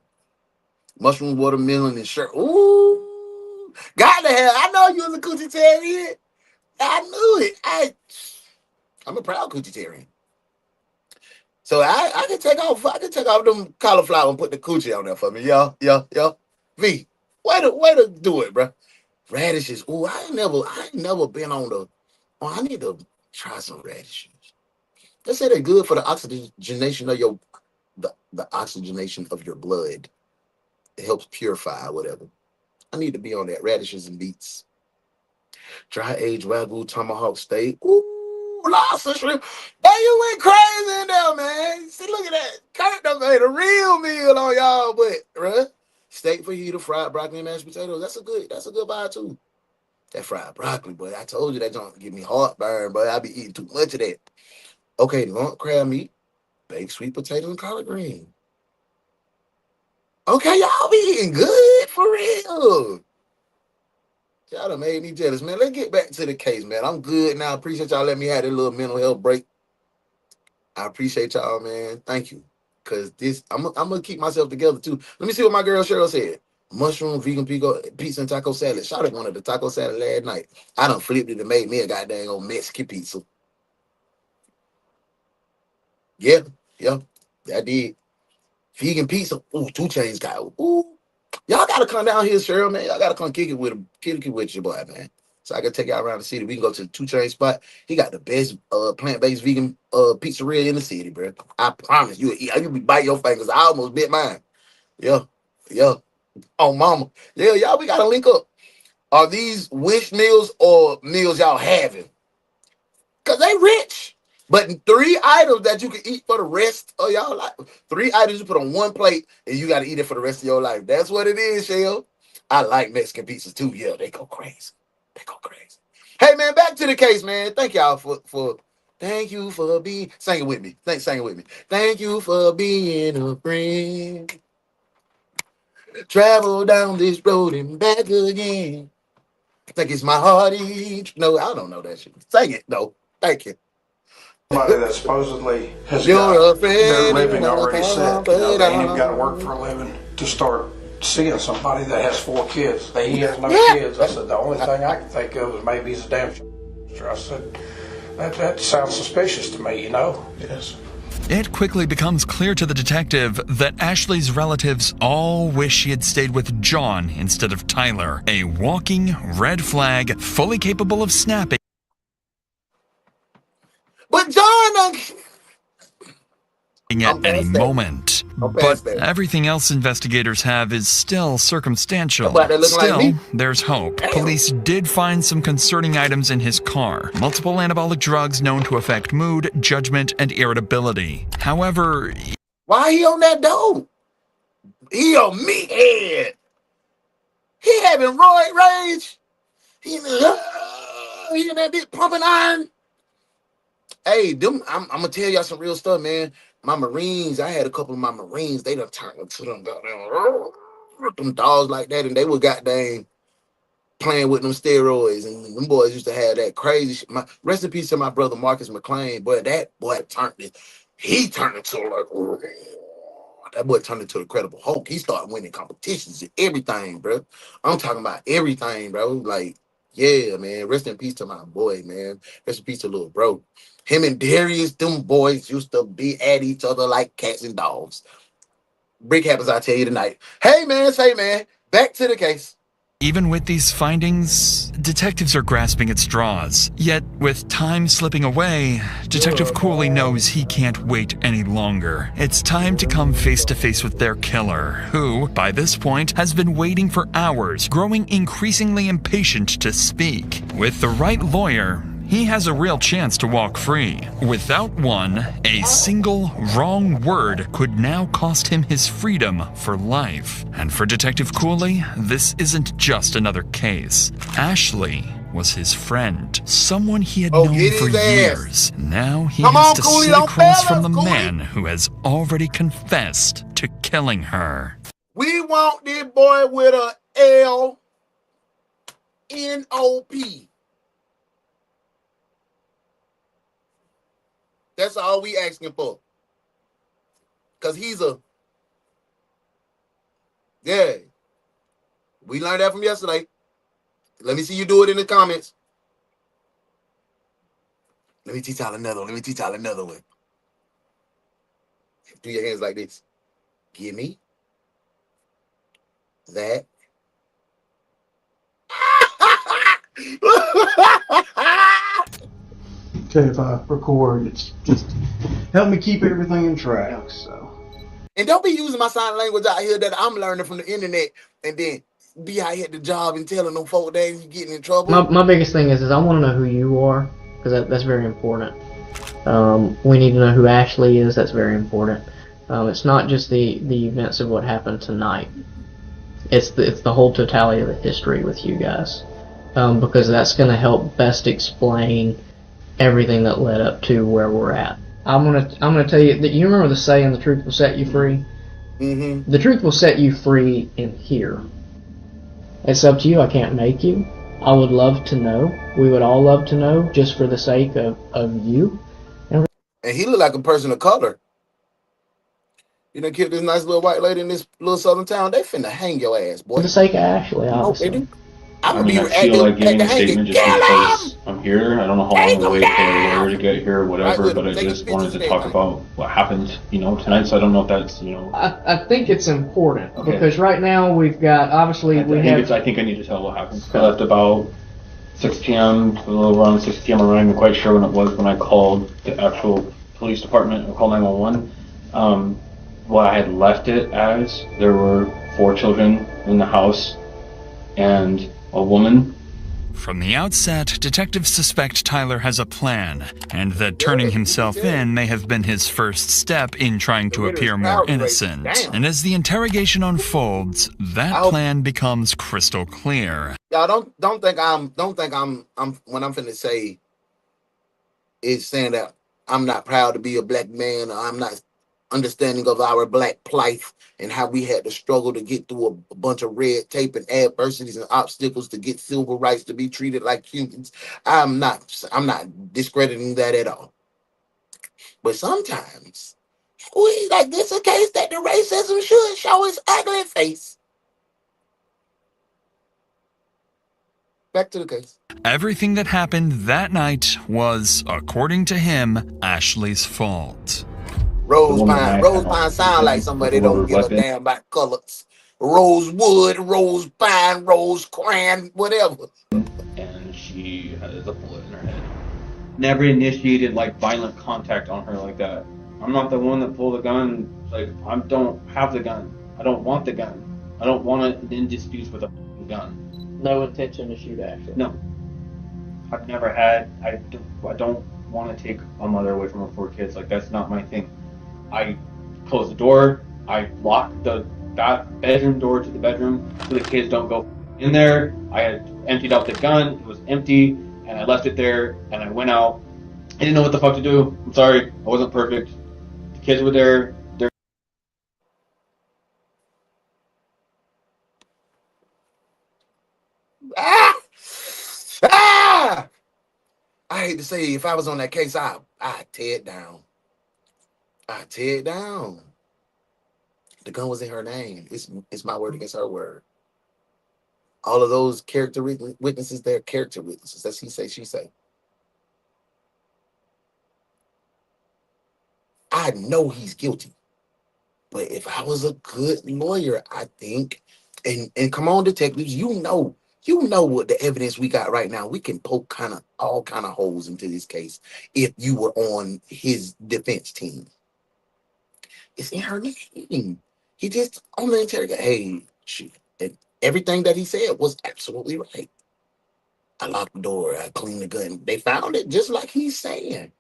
Mushroom, watermelon, and shirt. Ooh, got to have. I know you was a coochitarian. I knew it. I'm a proud coochitarian. So I can take off them cauliflower and put the coochie on there for me. Yeah. V, way to do it, bro. Radishes. Ooh, I ain't never been on the. Oh, I need to try some radishes. They say they're good for the oxygenation of the oxygenation of your blood. It helps purify whatever. I need to be on that radishes and beets. Dry aged Wagyu tomahawk steak. Ooh, lobster shrimp. Hey, you went crazy in there, man. See, look at that. Kurt done made a real meal on y'all, but right? Steak fajita, fried broccoli, and mashed potatoes. That's a good buy too. That fried broccoli, boy. I told you that don't give me heartburn, but I be eating too much of that. Okay, lump crab meat, baked sweet potato, and collard green. Okay, y'all be eating good for real. Y'all done made me jealous, man. Let's get back to the case, man. I'm good now. I appreciate y'all letting me have a little mental health break. I appreciate y'all, man. Thank you. Cause this, I'm gonna keep myself together too. Let me see what my girl Cheryl said. Mushroom, vegan pizza, and taco salad. Shot at one of the taco salad last night. I done flipped it and made me a goddamn old Mexican pizza. Yeah, I did. Vegan pizza. Ooh, 2 Chainz got. Ooh, y'all gotta come down here, Cheryl, man. Y'all gotta come kick it with your boy, man. So I can take y'all around the city. We can go to the 2 Chainz spot. He got the best plant-based vegan pizzeria in the city, bro. I promise you. You be biting your fingers. I almost bit mine. Yeah. Oh, mama. Yeah, y'all, we gotta link up. Are these wish meals or meals y'all having? Cause they rich. But 3 items that you can eat for the rest of y'all life. 3 items you put on one plate and you gotta eat it for the rest of your life. That's what it is, Shell. I like Mexican pizzas too. Yeah, they go crazy. Hey man, back to the case, man. Thank y'all for thank you for being sing it with me. Sing it with me. Thank you for being a friend. Travel down this road and back again. I think it's my heart each. No, I don't know that shit. Sing it though. Thank you. Somebody that supposedly has You're a got friend their living in a already set. You know, they ain't even got to work confidant. for a living to start seeing somebody that has 4 kids. He has no Yeah. kids. I said, the only thing I can think of is maybe he's a damn shit. I said, that sounds suspicious to me, you know? Yes. It quickly becomes clear to the detective that Ashley's relatives all wish she had stayed with John instead of Tyler, a walking red flag fully capable of snapping But John, at any moment. But past that. everything else investigators have is still circumstantial. About that looking like Still, me. there's hope. Damn. Police did find some concerning items in his car. Multiple anabolic drugs known to affect mood, judgment, and irritability. However, Why he on that dope? He a meathead. He having roid rage. He in that bit pumping iron. Hey, I'm gonna tell y'all some real stuff, man. My Marines, I had a couple of my Marines, they done turned into them goddamn them dogs like that, and they were goddamn playing with them steroids, and them boys used to have that crazy shit. Rest in peace to my brother Marcus McLean, boy, that boy turned it. He turned into like that boy turned into the Incredible Hulk. He started winning competitions and everything, bro. I'm talking about everything, bro. Like, yeah, man. Rest in peace to my boy, man. Rest in peace to little bro. Him and Darius, them boys used to be at each other like cats and dogs. Brick happens, I tell you tonight. Hey, man. Back to the case. even with these findings, detectives are grasping at straws. Yet, with time slipping away, Detective Cooley knows he can't wait any longer. It's time to come face to face with their killer, who, by this point, has been waiting for hours, growing increasingly impatient to speak. With the right lawyer, he has a real chance to walk free. Without one, a single wrong word could now cost him his freedom for life. And for Detective Cooley, this isn't just another case. Ashley was his friend, someone he had known for years. Now he has to Cooley, sit don't across fail from us, the Cooley. man who has already confessed to killing her. We want this boy with a L-N-O-P. That's all we asking for. Because he's a... Yeah. We learned that from yesterday. Let me see you do it in the comments. Let me teach y'all another one. Do your hands like this. Give me that. Okay, if I record, it's just help me keep everything in track. So. And don't be using my sign language out here that I'm learning from the internet and then be out here at the job and telling them folk that you getting in trouble. My biggest thing is I want to know who you are, because that's very important. We need to know who Ashley is. That's very important. It's not just the events of what happened tonight. It's the whole totality of the history with you guys, because that's going to help best explain everything that led up to where we're at. I'm gonna tell you that you remember the saying, "The truth will set you free." Mm-hmm. The truth will set you free in here. It's up to you. I can't make you. I would love to know. We would all love to know, just for the sake of you. And he looked like a person of color. You know, kid, this nice little white lady in this little southern town, they finna hang your ass, boy. For the sake of Ashley, obviously. They do. I'm gonna I be feel like giving a statement just because him! I'm here. I don't know how long it'll wait for a lawyer to get here or whatever, Right, but I just wanted to talk about what happened, tonight. So I don't know if that's, I think it's important because right now we've got I think I need to tell what happened. I left about 6 p.m. a little around 6 p.m. I'm not even quite sure when it was when I called the actual police department or called 911. What I had left it as, there were 4 children in the house and a woman. From the outset, detectives suspect Tyler has a plan, and that turning himself in may have been his first step in trying to appear more innocent. And as the interrogation unfolds, that plan becomes crystal clear. Y'all don't think I'm when I'm finna say is saying that I'm not proud to be a black man, or I'm not understanding of our black plight and how we had to struggle to get through a bunch of red tape and adversities and obstacles to get civil rights to be treated like humans. I'm not discrediting that at all. But sometimes we like this a case that the racism should show its ugly face. Back to the case. Everything that happened that night was, according to him, Ashley's fault. Rose pine sound like somebody don't give a damn about colors. Rosewood, rose pine, rose crayon, whatever. And she has a bullet in her head. Never initiated violent contact on her like that. I'm not the one that pulled the gun. I don't have the gun. I don't want the gun. I don't want to in disputes with a gun. No intention to shoot Ashley. No. I've never had. I don't want to take a mother away from her 4 kids. That's not my thing. I closed the door. I locked the bedroom door to the bedroom so the kids don't go in there. I had emptied out the gun. It was empty, and I left it there, and I went out. I didn't know what the fuck to do. I'm sorry. I wasn't perfect. The kids were there. I hate to say, if I was on that case, I'd tear it down. I'd tear it down. The gun was in her name. It's my word against her word. All of those character witnesses, they're character witnesses. That's he say, she say. I know he's guilty. But if I was a good lawyer, I think, and come on, detectives, you know what the evidence we got right now. We can poke all kind of holes into this case if you were on his defense team. It's in her name. He just on the interrogation. Hey, shoot. And everything that he said was absolutely right. I locked the door. I cleaned the gun. They found it just like he's saying.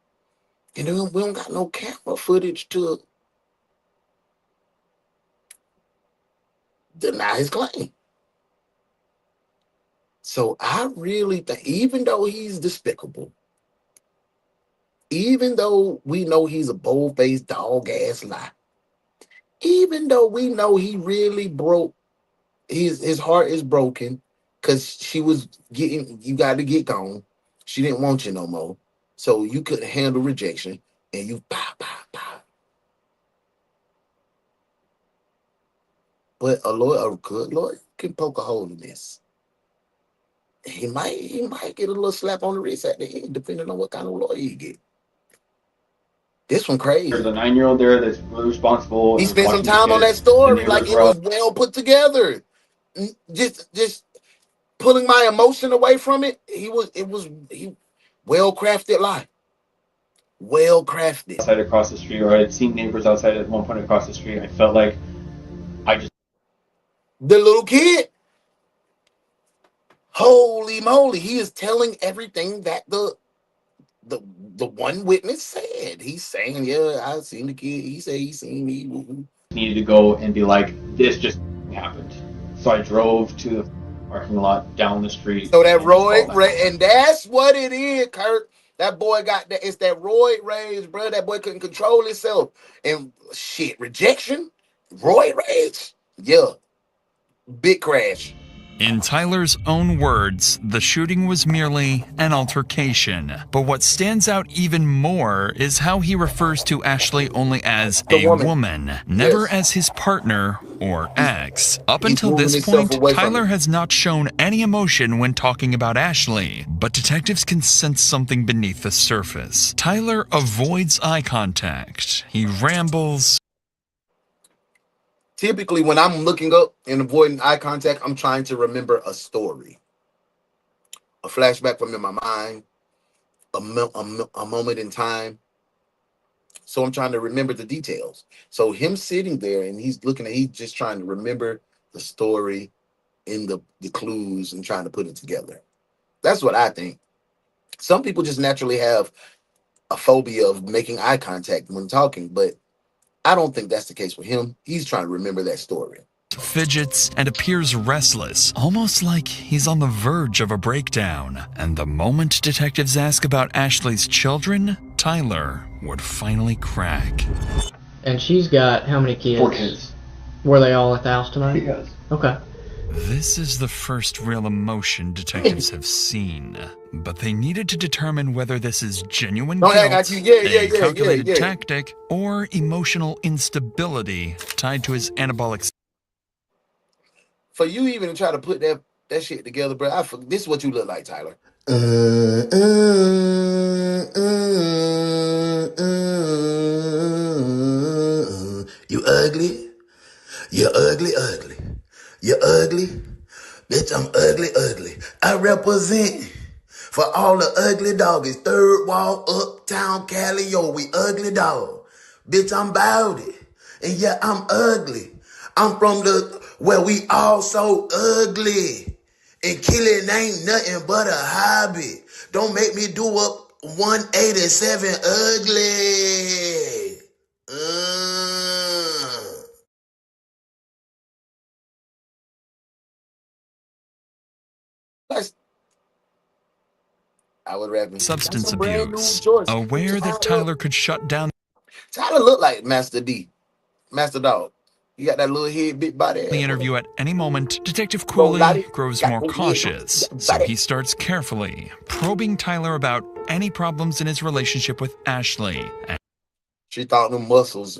And then we don't got no camera footage to deny his claim. So I really think, even though he's despicable, even though we know he's a bold-faced dog-ass lie, even though we know he really broke, his heart is broken because she was getting, you got to get gone. She didn't want you no more. So you couldn't handle rejection and you But a good lawyer can poke a hole in this. He might get a little slap on the wrist at the end, depending on what kind of lawyer you get. This one crazy. There's a 9-year-old there that's really responsible. He spent some time on that story, like it was well put together. Just pulling my emotion away from it. He well crafted lie. Well crafted. Outside across the street, or I had seen neighbors outside at one point across the street. I felt like the little kid. Holy moly, he is telling everything that the one witness said. He's saying, yeah, I seen the kid. He said he seen me. Woo-hoo. Needed to go and be like, this just happened. So I drove to the parking lot down the street. So that roid rage, and that's what it is, Kurt. That boy got that. It's that roid rage, bro. That boy couldn't control himself. And shit, rejection, roid rage. Yeah, big crash. In Tyler's own words, the shooting was merely an altercation. But what stands out even more is how he refers to Ashley only as a woman, never as his partner or ex. Up until this point, Tyler has not shown any emotion when talking about Ashley, but detectives can sense something beneath the surface. Tyler avoids eye contact. He rambles. Typically, when I'm looking up and avoiding eye contact, I'm trying to remember a story, a flashback from in my mind, a moment in time. So I'm trying to remember the details. So him sitting there and he's just trying to remember the story in the clues and trying to put it together. That's what I think. Some people just naturally have a phobia of making eye contact when talking, but I don't think that's the case with him. He's trying to remember that story. Fidgets and appears restless, almost like he's on the verge of a breakdown. And the moment detectives ask about Ashley's children, Tyler would finally crack. And she's got how many kids? 4 kids. Were they all at the house tonight? Yes. Okay. This is the first real emotion detectives have seen, but they needed to determine whether this is genuine guilt, a calculated tactic, or emotional instability tied to his anabolic. For you even to try to put that shit together, bro, this is what you look like, Tyler. You ugly? You ugly. You ugly? Bitch, I'm ugly. I represent for all the ugly doggies. Third Wall, Uptown, Cali, yo, we ugly dog. Bitch, I'm about it. And yeah, I'm ugly. I'm from where we all so ugly. And killing ain't nothing but a hobby. Don't make me do up 187 ugly. I would rather Substance abuse. Aware that Tyler could shut down. Tyler looked like Master Dog. You got that little head, big body. The interview at any moment, Detective Cooley grows more cautious, so he starts carefully probing Tyler about any problems in his relationship with Ashley. She thought the muscles.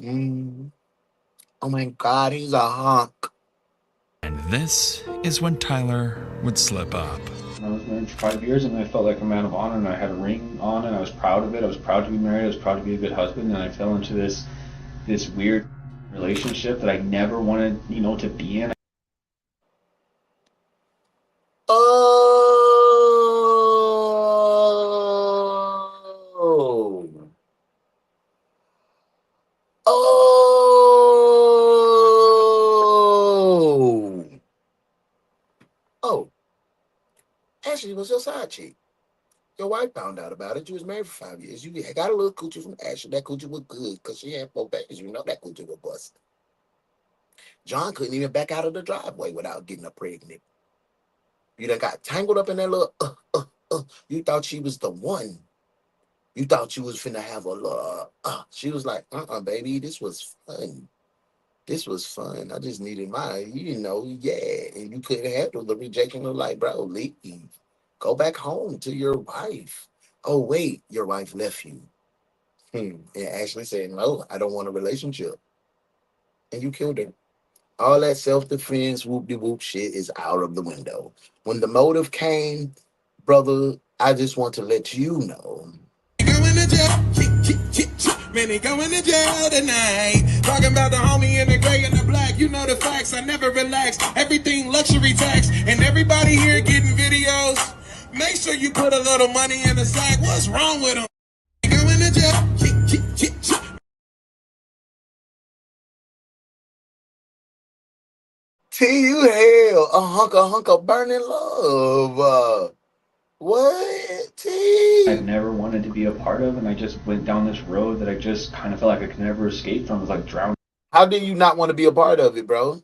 Oh my God, he's a hunk. And this is when Tyler would slip up. I was married for 5 years, and I felt like a man of honor, and I had a ring on, and I was proud of it. I was proud to be married. I was proud to be a good husband, and I fell into this weird relationship that I never wanted, to be in. Ashley was your side chick. Your wife found out about it. You was married for 5 years. You got a little coochie from Ashley. That coochie was good because she had 4 babies. You know that coochie was busted. John couldn't even back out of the driveway without getting her pregnant. You done got tangled up in that little, You thought she was the one. You thought you was finna have a little, She was like, baby, this was fun. This was fun. I just needed mine, and you couldn't handle the rejection of like, bro, leave. Go back home to your wife. Oh, wait, your wife left you. And Ashley said, no, I don't want a relationship. And you killed her. All that self-defense, whoop-de-whoop shit is out of the window. When the motive came, brother, I just want to let you know. Man, they going to jail tonight. Talking about the homie in the gray and the black. You know the facts, I never relax. Everything luxury tax. And everybody here getting videos. Make sure you put a little money in the sack. What's wrong with them? Going to jail. T, you hell a hunk of burning love. What? T? I've never wanted to be a part of, and I just went down this road that I just kind of felt like I could never escape from. It was like drowning. How do you not want to be a part of it, bro?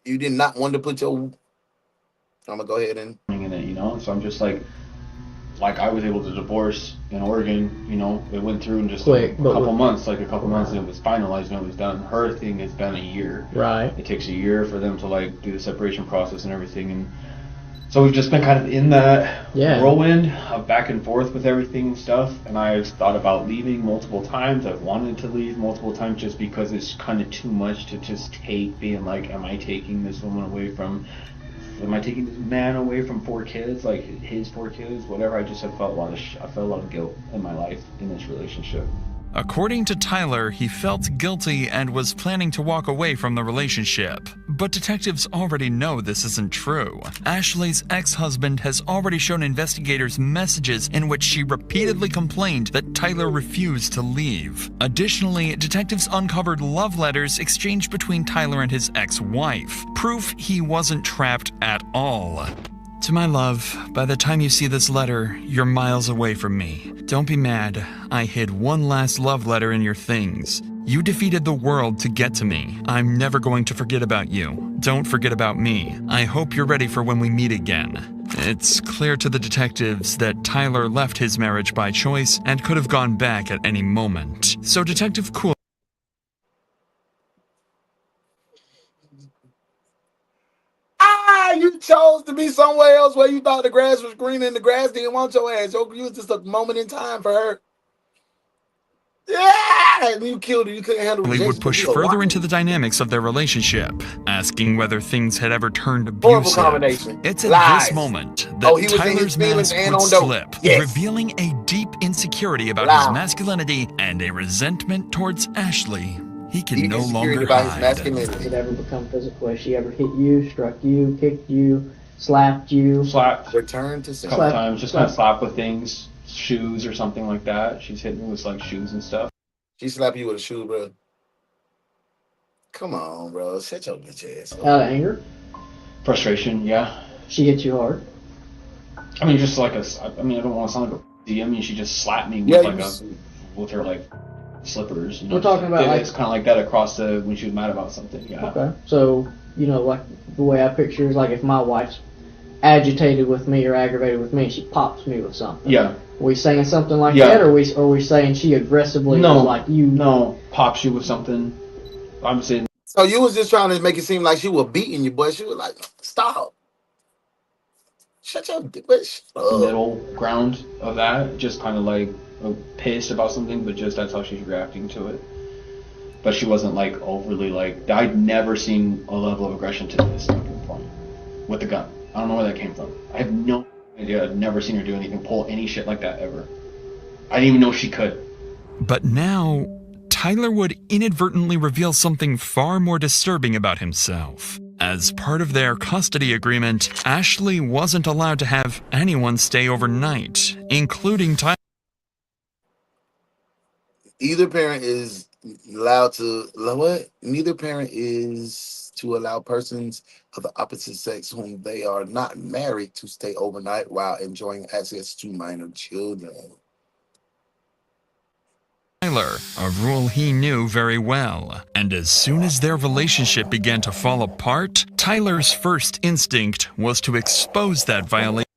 You did not want to put your... I'm gonna go ahead and... in it, you know? So I'm just like I was able to divorce in Oregon, you know, it went through in just a couple months, and it was finalized and it was done. Her thing has been a year. Right. It takes a year for them to like do the separation process and everything, and so we've just been kind of in that whirlwind of back and forth with everything and stuff, and I've thought about leaving multiple times. I've wanted to leave multiple times just because it's kind of too much to just take, being like, am I taking this woman away from... Am I taking this man away from 4 kids, like his 4 kids, whatever? I just have felt I felt a lot of guilt in my life in this relationship. According to Tyler, he felt guilty and was planning to walk away from the relationship. But detectives already know this isn't true. Ashley's ex-husband has already shown investigators messages in which she repeatedly complained that Tyler refused to leave. Additionally, detectives uncovered love letters exchanged between Tyler and his ex-wife, proof he wasn't trapped at all. To my love, by the time you see this letter, you're miles away from me. Don't be mad. I hid one last love letter in your things. You defeated the world to get to me. I'm never going to forget about you. Don't forget about me. I hope you're ready for when we meet again. It's clear to the detectives that Tyler left his marriage by choice and could have gone back at any moment. So Detective Cool... You chose to be somewhere else where you thought the grass was green and the grass didn't want your ass. You was just a moment in time for her. Yeah, and you killed her. You couldn't handle He would push further into the dynamics of their relationship, asking whether things had ever turned abusive. Horrible combination. It's at Lies. this moment that Tyler's mask would slip, revealing a deep insecurity about his masculinity and a resentment towards Ashley. He can no longer hide. Did it ever become physical? Has she ever hit you, struck you, kicked you, slapped you? Slapped. Return to a couple times, just kind of slap with things, shoes or something like that. She's hitting me with like shoes and stuff. She slapped you with a shoe, bro. Come on, bro. Shut your bitch ass up. Out of anger? Frustration, yeah. She hit you hard? I mean, just like I don't want to sound like a... I mean, she just slapped me with with her like... slippers. You know, we're talking about it's kind of like that across the when she was mad about something. Yeah. Okay. So you know, like the way I picture is like if my wife's agitated with me or aggravated with me, she pops me with something. Yeah. Are we saying something like that, or are we saying she aggressively like you? No, pops you with something. I'm saying. So you was just trying to make it seem like she was beating you, but she was like, "Stop." Shut your bitch up. Middle ground of that, just kind of like pissed about something, but just that's how she's reacting to it. But she wasn't like overly like... I'd never seen a level of aggression to this point with the gun. I don't know where that came from. I have no idea. I've never seen her do anything, pull any shit like that ever. I didn't even know she could. But now, Tyler would inadvertently reveal something far more disturbing about himself. As part of their custody agreement, Ashley wasn't allowed to have anyone stay overnight, including Tyler. Either parent is allowed to... What? Neither parent is to allow persons of the opposite sex whom they are not married to stay overnight while enjoying access to minor children. Tyler, a rule he knew very well. And as soon as their relationship began to fall apart, Tyler's first instinct was to expose that violation.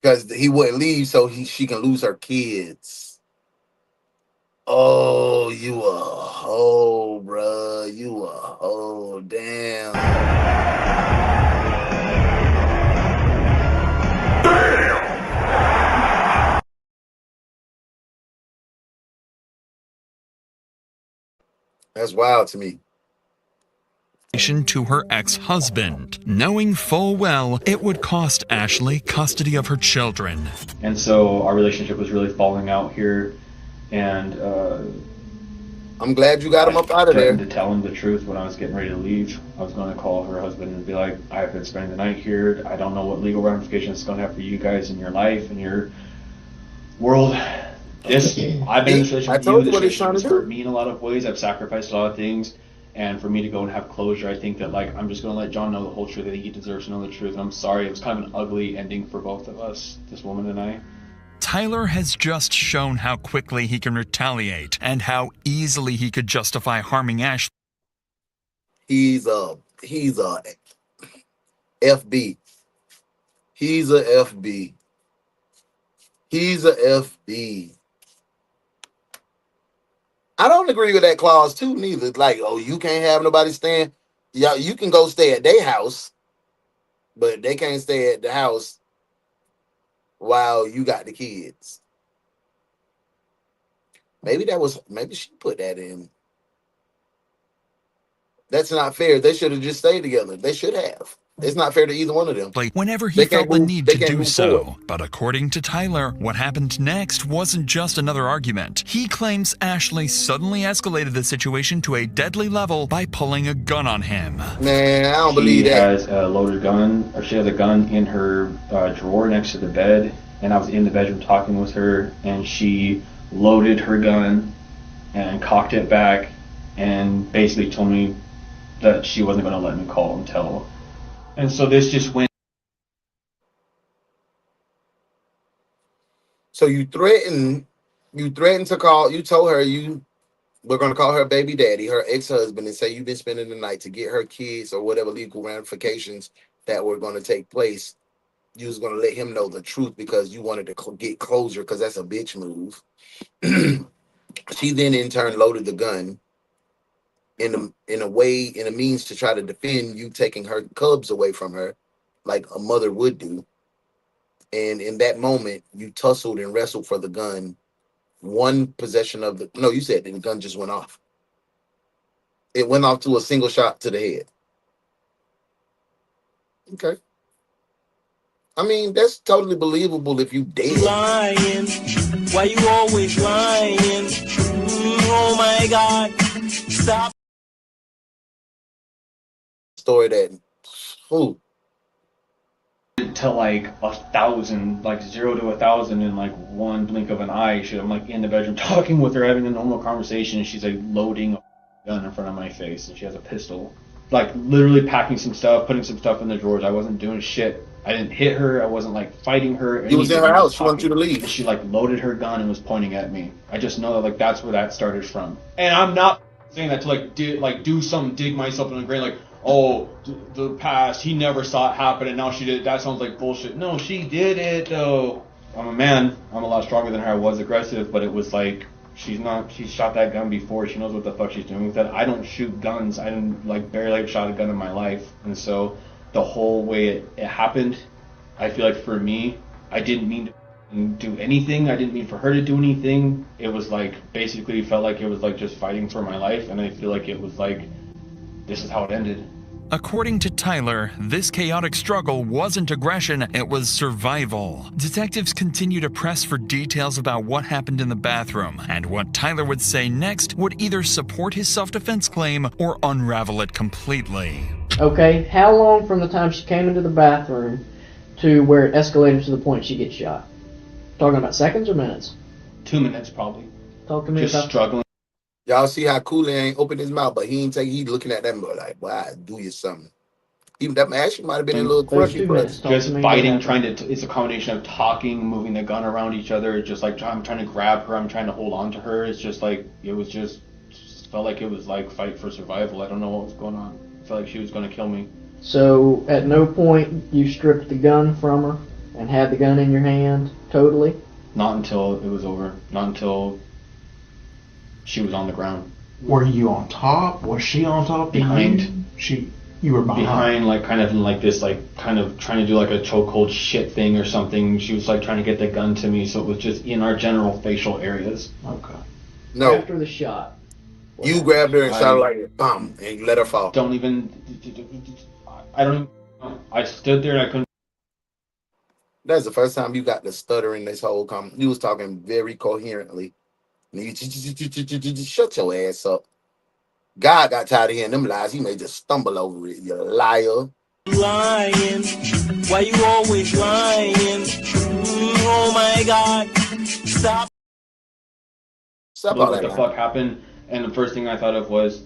Because he wouldn't leave so she can lose her kids. Oh, you a hoe, bruh. You a hoe. Damn. That's wild to me. To her ex-husband, knowing full well it would cost Ashley custody of her children. And so our relationship was really falling out here, and I'm glad you got him up out of there. To tell him the truth when I was getting ready to leave. I was going to call her husband and be like, I've been spending the night here. I don't know what legal ramifications it's going to have for you guys in your life and your world. I've been in this relationship with you. This relationship has hurt me in a lot of ways. I've sacrificed a lot of things. And for me to go and have closure, I think that like I'm just gonna let John know the whole truth, that he deserves to know the truth. And I'm sorry, it was kind of an ugly ending for both of us, this woman and I. Tyler has just shown how quickly he can retaliate and how easily he could justify harming Ashley. He's a FB. He's a FB. He's a FB. I don't agree with that clause too, neither. Like, oh, you can't have nobody staying. Yeah, you can go stay at their house, but they can't stay at the house while you got the kids. Maybe she put that in. That's not fair. They should have just stayed together. They should have. It's not fair to either one of them. Whenever he felt the need to do so. But according to Tyler, what happened next wasn't just another argument. He claims Ashley suddenly escalated the situation to a deadly level by pulling a gun on him. Man, I don't believe that. She has a loaded gun, or she has a gun in her drawer next to the bed, and I was in the bedroom talking with her, and she loaded her gun and cocked it back and basically told me that she wasn't going to let me call until. And so this just went. So you threatened to call. You told her we're going to call her baby daddy, her ex-husband, and say you've been spending the night to get her kids or whatever legal ramifications that were going to take place. You was going to let him know the truth because you wanted to get closure because that's a bitch move. She then in turn loaded the gun in a means to try to defend you taking her cubs away from her like a mother would do. And in that moment, you tussled and wrestled for the gun. One possession of you said that the gun just went off. It went off to a single shot to the head. Okay. I mean, that's totally believable if you dead. Lying. Why you always lying? Oh my God. Stop. Story that to like 1,000, like 0 to 1,000 in like one blink of an eye. I'm like in the bedroom talking with her, having a normal conversation, and she's like loading a gun in front of my face, and she has a pistol. Like literally packing some stuff, putting some stuff in the drawers. I wasn't doing shit. I didn't hit her. I wasn't like fighting her. It was in her house. She wanted you to leave. She like loaded her gun and was pointing at me. I just know that like that's where that started from. And I'm not saying that to do something, dig myself in the grave, like, oh, the past, he never saw it happen and now she did it. That sounds like bullshit. No, she did it though. I'm a man. I'm a lot stronger than her. I was aggressive, but it was like, she's shot that gun before. She knows what the fuck she's doing with it. I don't shoot guns. I didn't barely shot a gun in my life. And so the whole way it happened, I feel like for me, I didn't mean to do anything. I didn't mean for her to do anything. It was like, basically felt like it was like just fighting for my life. And I feel like it was like, this is how it ended. According to Tyler, this chaotic struggle wasn't aggression, it was survival. Detectives continue to press for details about what happened in the bathroom, and what Tyler would say next would either support his self-defense claim or unravel it completely. Okay, how long from the time she came into the bathroom to where it escalated to the point she gets shot? Talking about seconds or minutes? 2 minutes probably. Talk to me just about struggling. Y'all see how Cooley ain't opened his mouth, but he looking at them like, "Why well, do you something?" Even that actually might have been a little crushy. Just fighting, it's a combination of talking, moving the gun around each other. It's just like I'm trying to grab her, I'm trying to hold on to her. It's just like it was just felt like it was like fight for survival. I don't know what was going on. I felt like she was going to kill me. So at no point you stripped the gun from her and had the gun in your hand totally? Not until it was over. Not until she was on the ground. Were you on top? Was she on top? Behind. You were behind. Behind, like kind of like this, like kind of trying to do like a chokehold shit thing or something. She was like trying to get the gun to me, so it was just in our general facial areas. Okay. No. After the shot. You grabbed her and shot her like bam, and you let her fall. I don't even. I stood there and I couldn't. That's the first time you got the stutter in this whole comment. You was talking very coherently. And you shut your ass up. God got tired of hearing them lies. He may just stumble over it. You liar. Lying. Why you always lying? Oh my God. Stop What the fuck happened? And the first thing I thought of was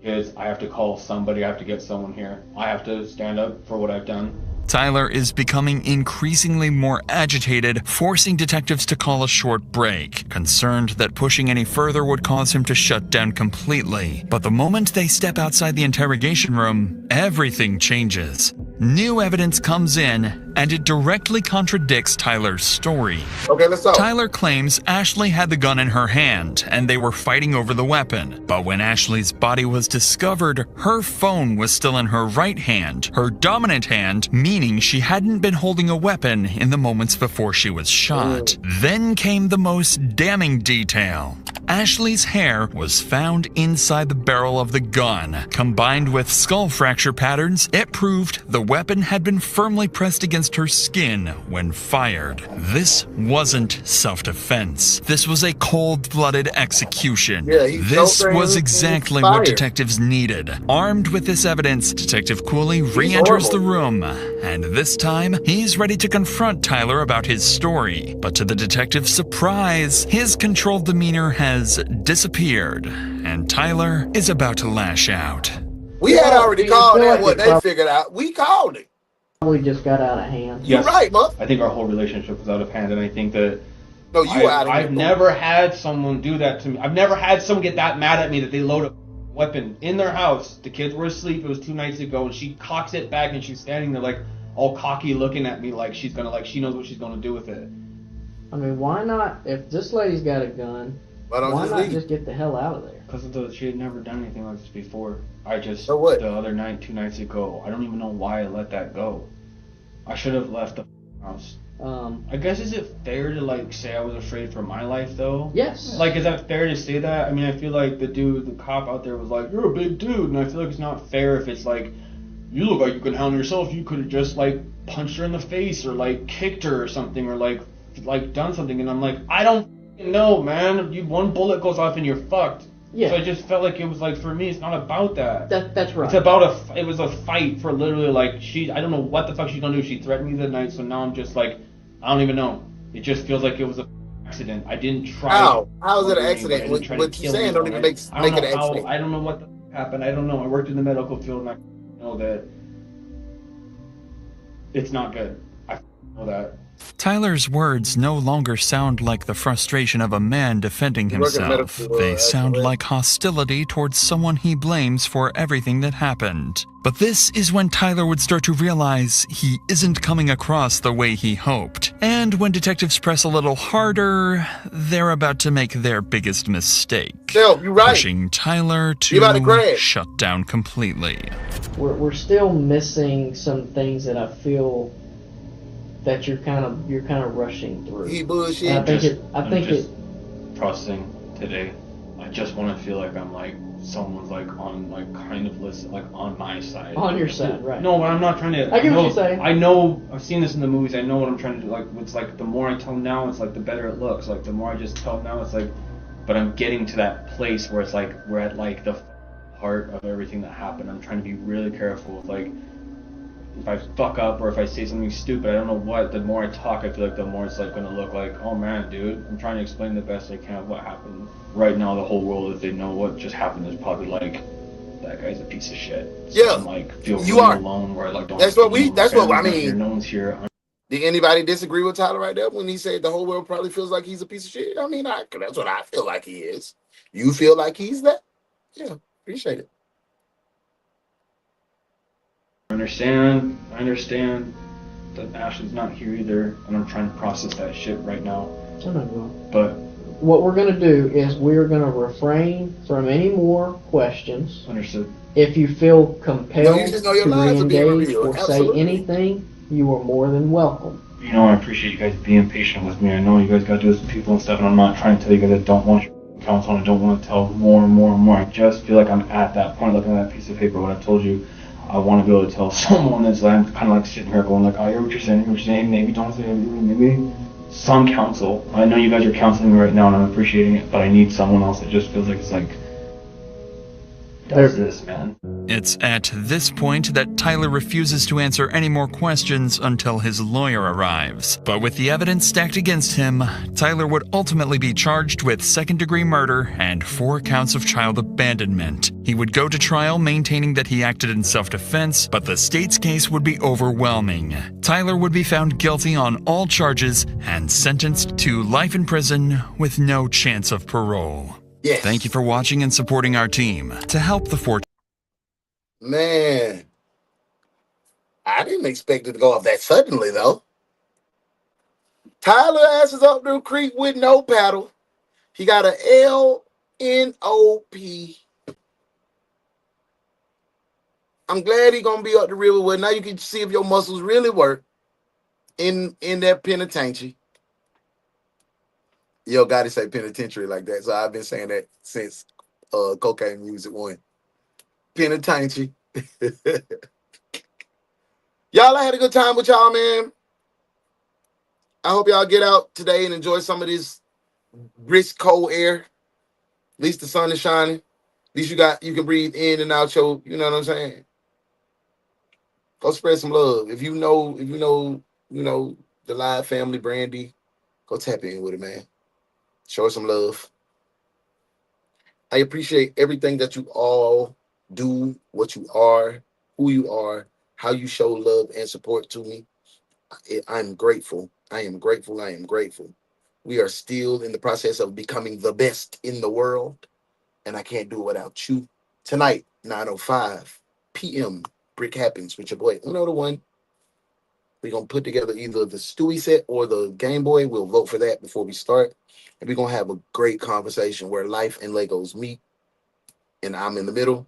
the kids. I have to call somebody. I have to get someone here. I have to stand up for what I've done. Tyler is becoming increasingly more agitated, forcing detectives to call a short break, concerned that pushing any further would cause him to shut down completely. But the moment they step outside the interrogation room, everything changes. New evidence comes in, and it directly contradicts Tyler's story. Okay, let's talk. Tyler claims Ashley had the gun in her hand, and they were fighting over the weapon. But when Ashley's body was discovered, her phone was still in her right hand, her dominant hand, meaning she hadn't been holding a weapon in the moments before she was shot. Then came the most damning detail. Ashley's hair was found inside the barrel of the gun. Combined with skull fracture patterns, it proved the weapon had been firmly pressed against her skin when fired. This wasn't self-defense. This was a cold-blooded execution. This was exactly what detectives needed. Armed with this evidence, Detective Cooley re-enters the room, and this time, he's ready to confront Tyler about his story. But to the detective's surprise, his controlled demeanor has disappeared, and Tyler is about to lash out. We had already called that, what they figured out. We called it. We just got out of hand. Yes. You're right, Muff. I think our whole relationship was out of hand, and I think that I've never had someone do that to me. I've never had someone get that mad at me that they load a weapon in their house. The kids were asleep. It was 2 nights ago, and she cocks it back, and she's standing there like all cocky, looking at me like she's gonna she knows what she's gonna do with it. I mean, why not? If this lady's got a gun, why not just get the hell out of there? Because she had never done anything like this before. The other night, 2 nights ago, I don't even know why I let that go. I should have left the house. I guess, is it fair to say I was afraid for my life though? Yes. Is that fair to say that? I mean, I feel like the cop out there was like, "You're a big dude," and I feel like it's not fair if it's like, "You look like you can handle yourself. You could have just punched her in the face or kicked her or something or done something." And I'm like, I don't know, man. One bullet goes off and you're fucked. Yeah. So I just felt like it was for me, it's not about that. That's right. It's about it was a fight for literally I don't know what the fuck she's gonna do. She threatened me the night, so now I'm just I don't even know. It just feels like it was an accident. I didn't try. How is it an accident? What you're saying don't even make it an accident. I don't know what the happened. I don't know. I worked in the medical field and I know that it's not good. I know that. Tyler's words no longer sound like the frustration of a man defending himself. They sound like hostility towards someone he blames for everything that happened. But this is when Tyler would start to realize he isn't coming across the way he hoped. And when detectives press a little harder, they're about to make their biggest mistake. You're right. Pushing Tyler to shut down completely. We're still missing some things that I feel that you're kind of rushing through. He bullshit. I think it processing today. I just want to feel like I'm someone's on kind of listen on my side. On your side, right? No, but I'm not trying to. I get what you're saying. I know. I've seen this in the movies. I know what I'm trying to do. It's the more I tell now, it's the better it looks. The more I just tell now, it's but I'm getting to that place where it's we're at the heart of everything that happened. I'm trying to be really careful with if I fuck up or if I say something stupid, I don't know what, the more I talk, I feel the more it's gonna look oh man, dude, I'm trying to explain the best I can of what happened. Right now, the whole world, if they know what just happened, is probably that guy's a piece of shit. So yeah, I'm feel you really are alone where don't. That's what I mean. No one's here. Did anybody disagree with Tyler right there when he said the whole world probably feels like he's a piece of shit? I mean, that's what I feel like he is. You feel like he's that? Yeah, appreciate it. I understand that Ashley's not here either, and I'm trying to process that shit right now. But what we're going to do is we're going to refrain from any more questions. Understood. If you feel compelled to re-engage or Absolutely. say anything, you are more than welcome. I appreciate you guys being patient with me. I know you guys got to do this with people and stuff, and I'm not trying to tell you guys that don't want your counsel and I don't want to tell more and more and more. I just feel like I'm at that point looking at that piece of paper, what I told you. I want to be able to tell someone that's I'm kind of sitting here going I hear what you're saying, maybe don't say anything, maybe some counsel. I know you guys are counseling me right now and I'm appreciating it, but I need someone else that just feels it's does this, man? It's at this point that Tyler refuses to answer any more questions until his lawyer arrives. But with the evidence stacked against him, Tyler would ultimately be charged with second-degree murder and 4 counts of child abandonment. He would go to trial maintaining that he acted in self-defense, but the state's case would be overwhelming. Tyler would be found guilty on all charges and sentenced to life in prison with no chance of parole. Yes. Thank you for watching and supporting our team. To help the 4 Man, I didn't expect it to go up that suddenly, though. Tyler asses up the creek with no paddle. He got a LNOP. I'm glad he gonna be up the river with. Now you can see if your muscles really work in that penitentiary. Yo, gotta say penitentiary like that. So I've been saying that since Cocaine Music 1. Penitentiary. Y'all, I had a good time with y'all, man. I hope y'all get out today and enjoy some of this brisk cold air. At least the sun is shining. At least you can breathe in and out your, you know what I'm saying? Go spread some love. If you know, the live family, Brandy, go tap in with it, man. Show her some love. I appreciate everything that you all do, what you are, who you are, how you show love and support to me. I'm grateful. I am grateful. I am grateful. We are still in the process of becoming the best in the world, and I can't do it without you. Tonight, 9:05 p.m., Brick Happens with your boy UnoDaOne. We're going to put together either the Stewie set or the Game Boy. We'll vote for that before we start. And we're going to have a great conversation where life and Legos meet, and I'm in the middle.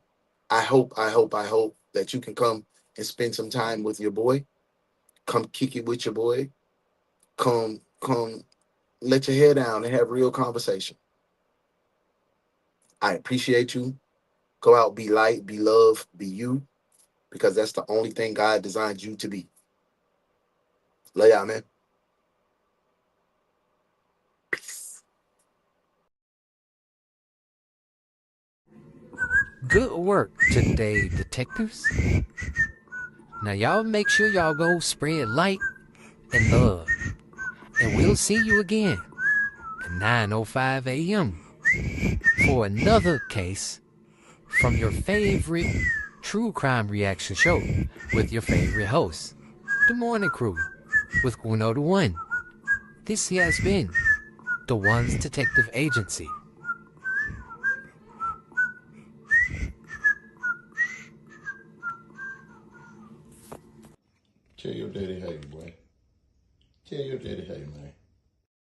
I hope that you can come and spend some time with your boy. Come kick it with your boy. Come let your hair down and have real conversation. I appreciate you. Go out, be light, be love, be you, because that's the only thing God designed you to be. Lay out, man. Peace. Good work today, detectives. Now y'all make sure y'all go spread light and love. And we'll see you again at 9:05 a.m. for another case from your favorite true crime reaction show with your favorite host, The Morning Crew with UnoDaOne. This has been DaOne's Detective Agency. Tell your daddy hey, boy. Tell your daddy hey, man.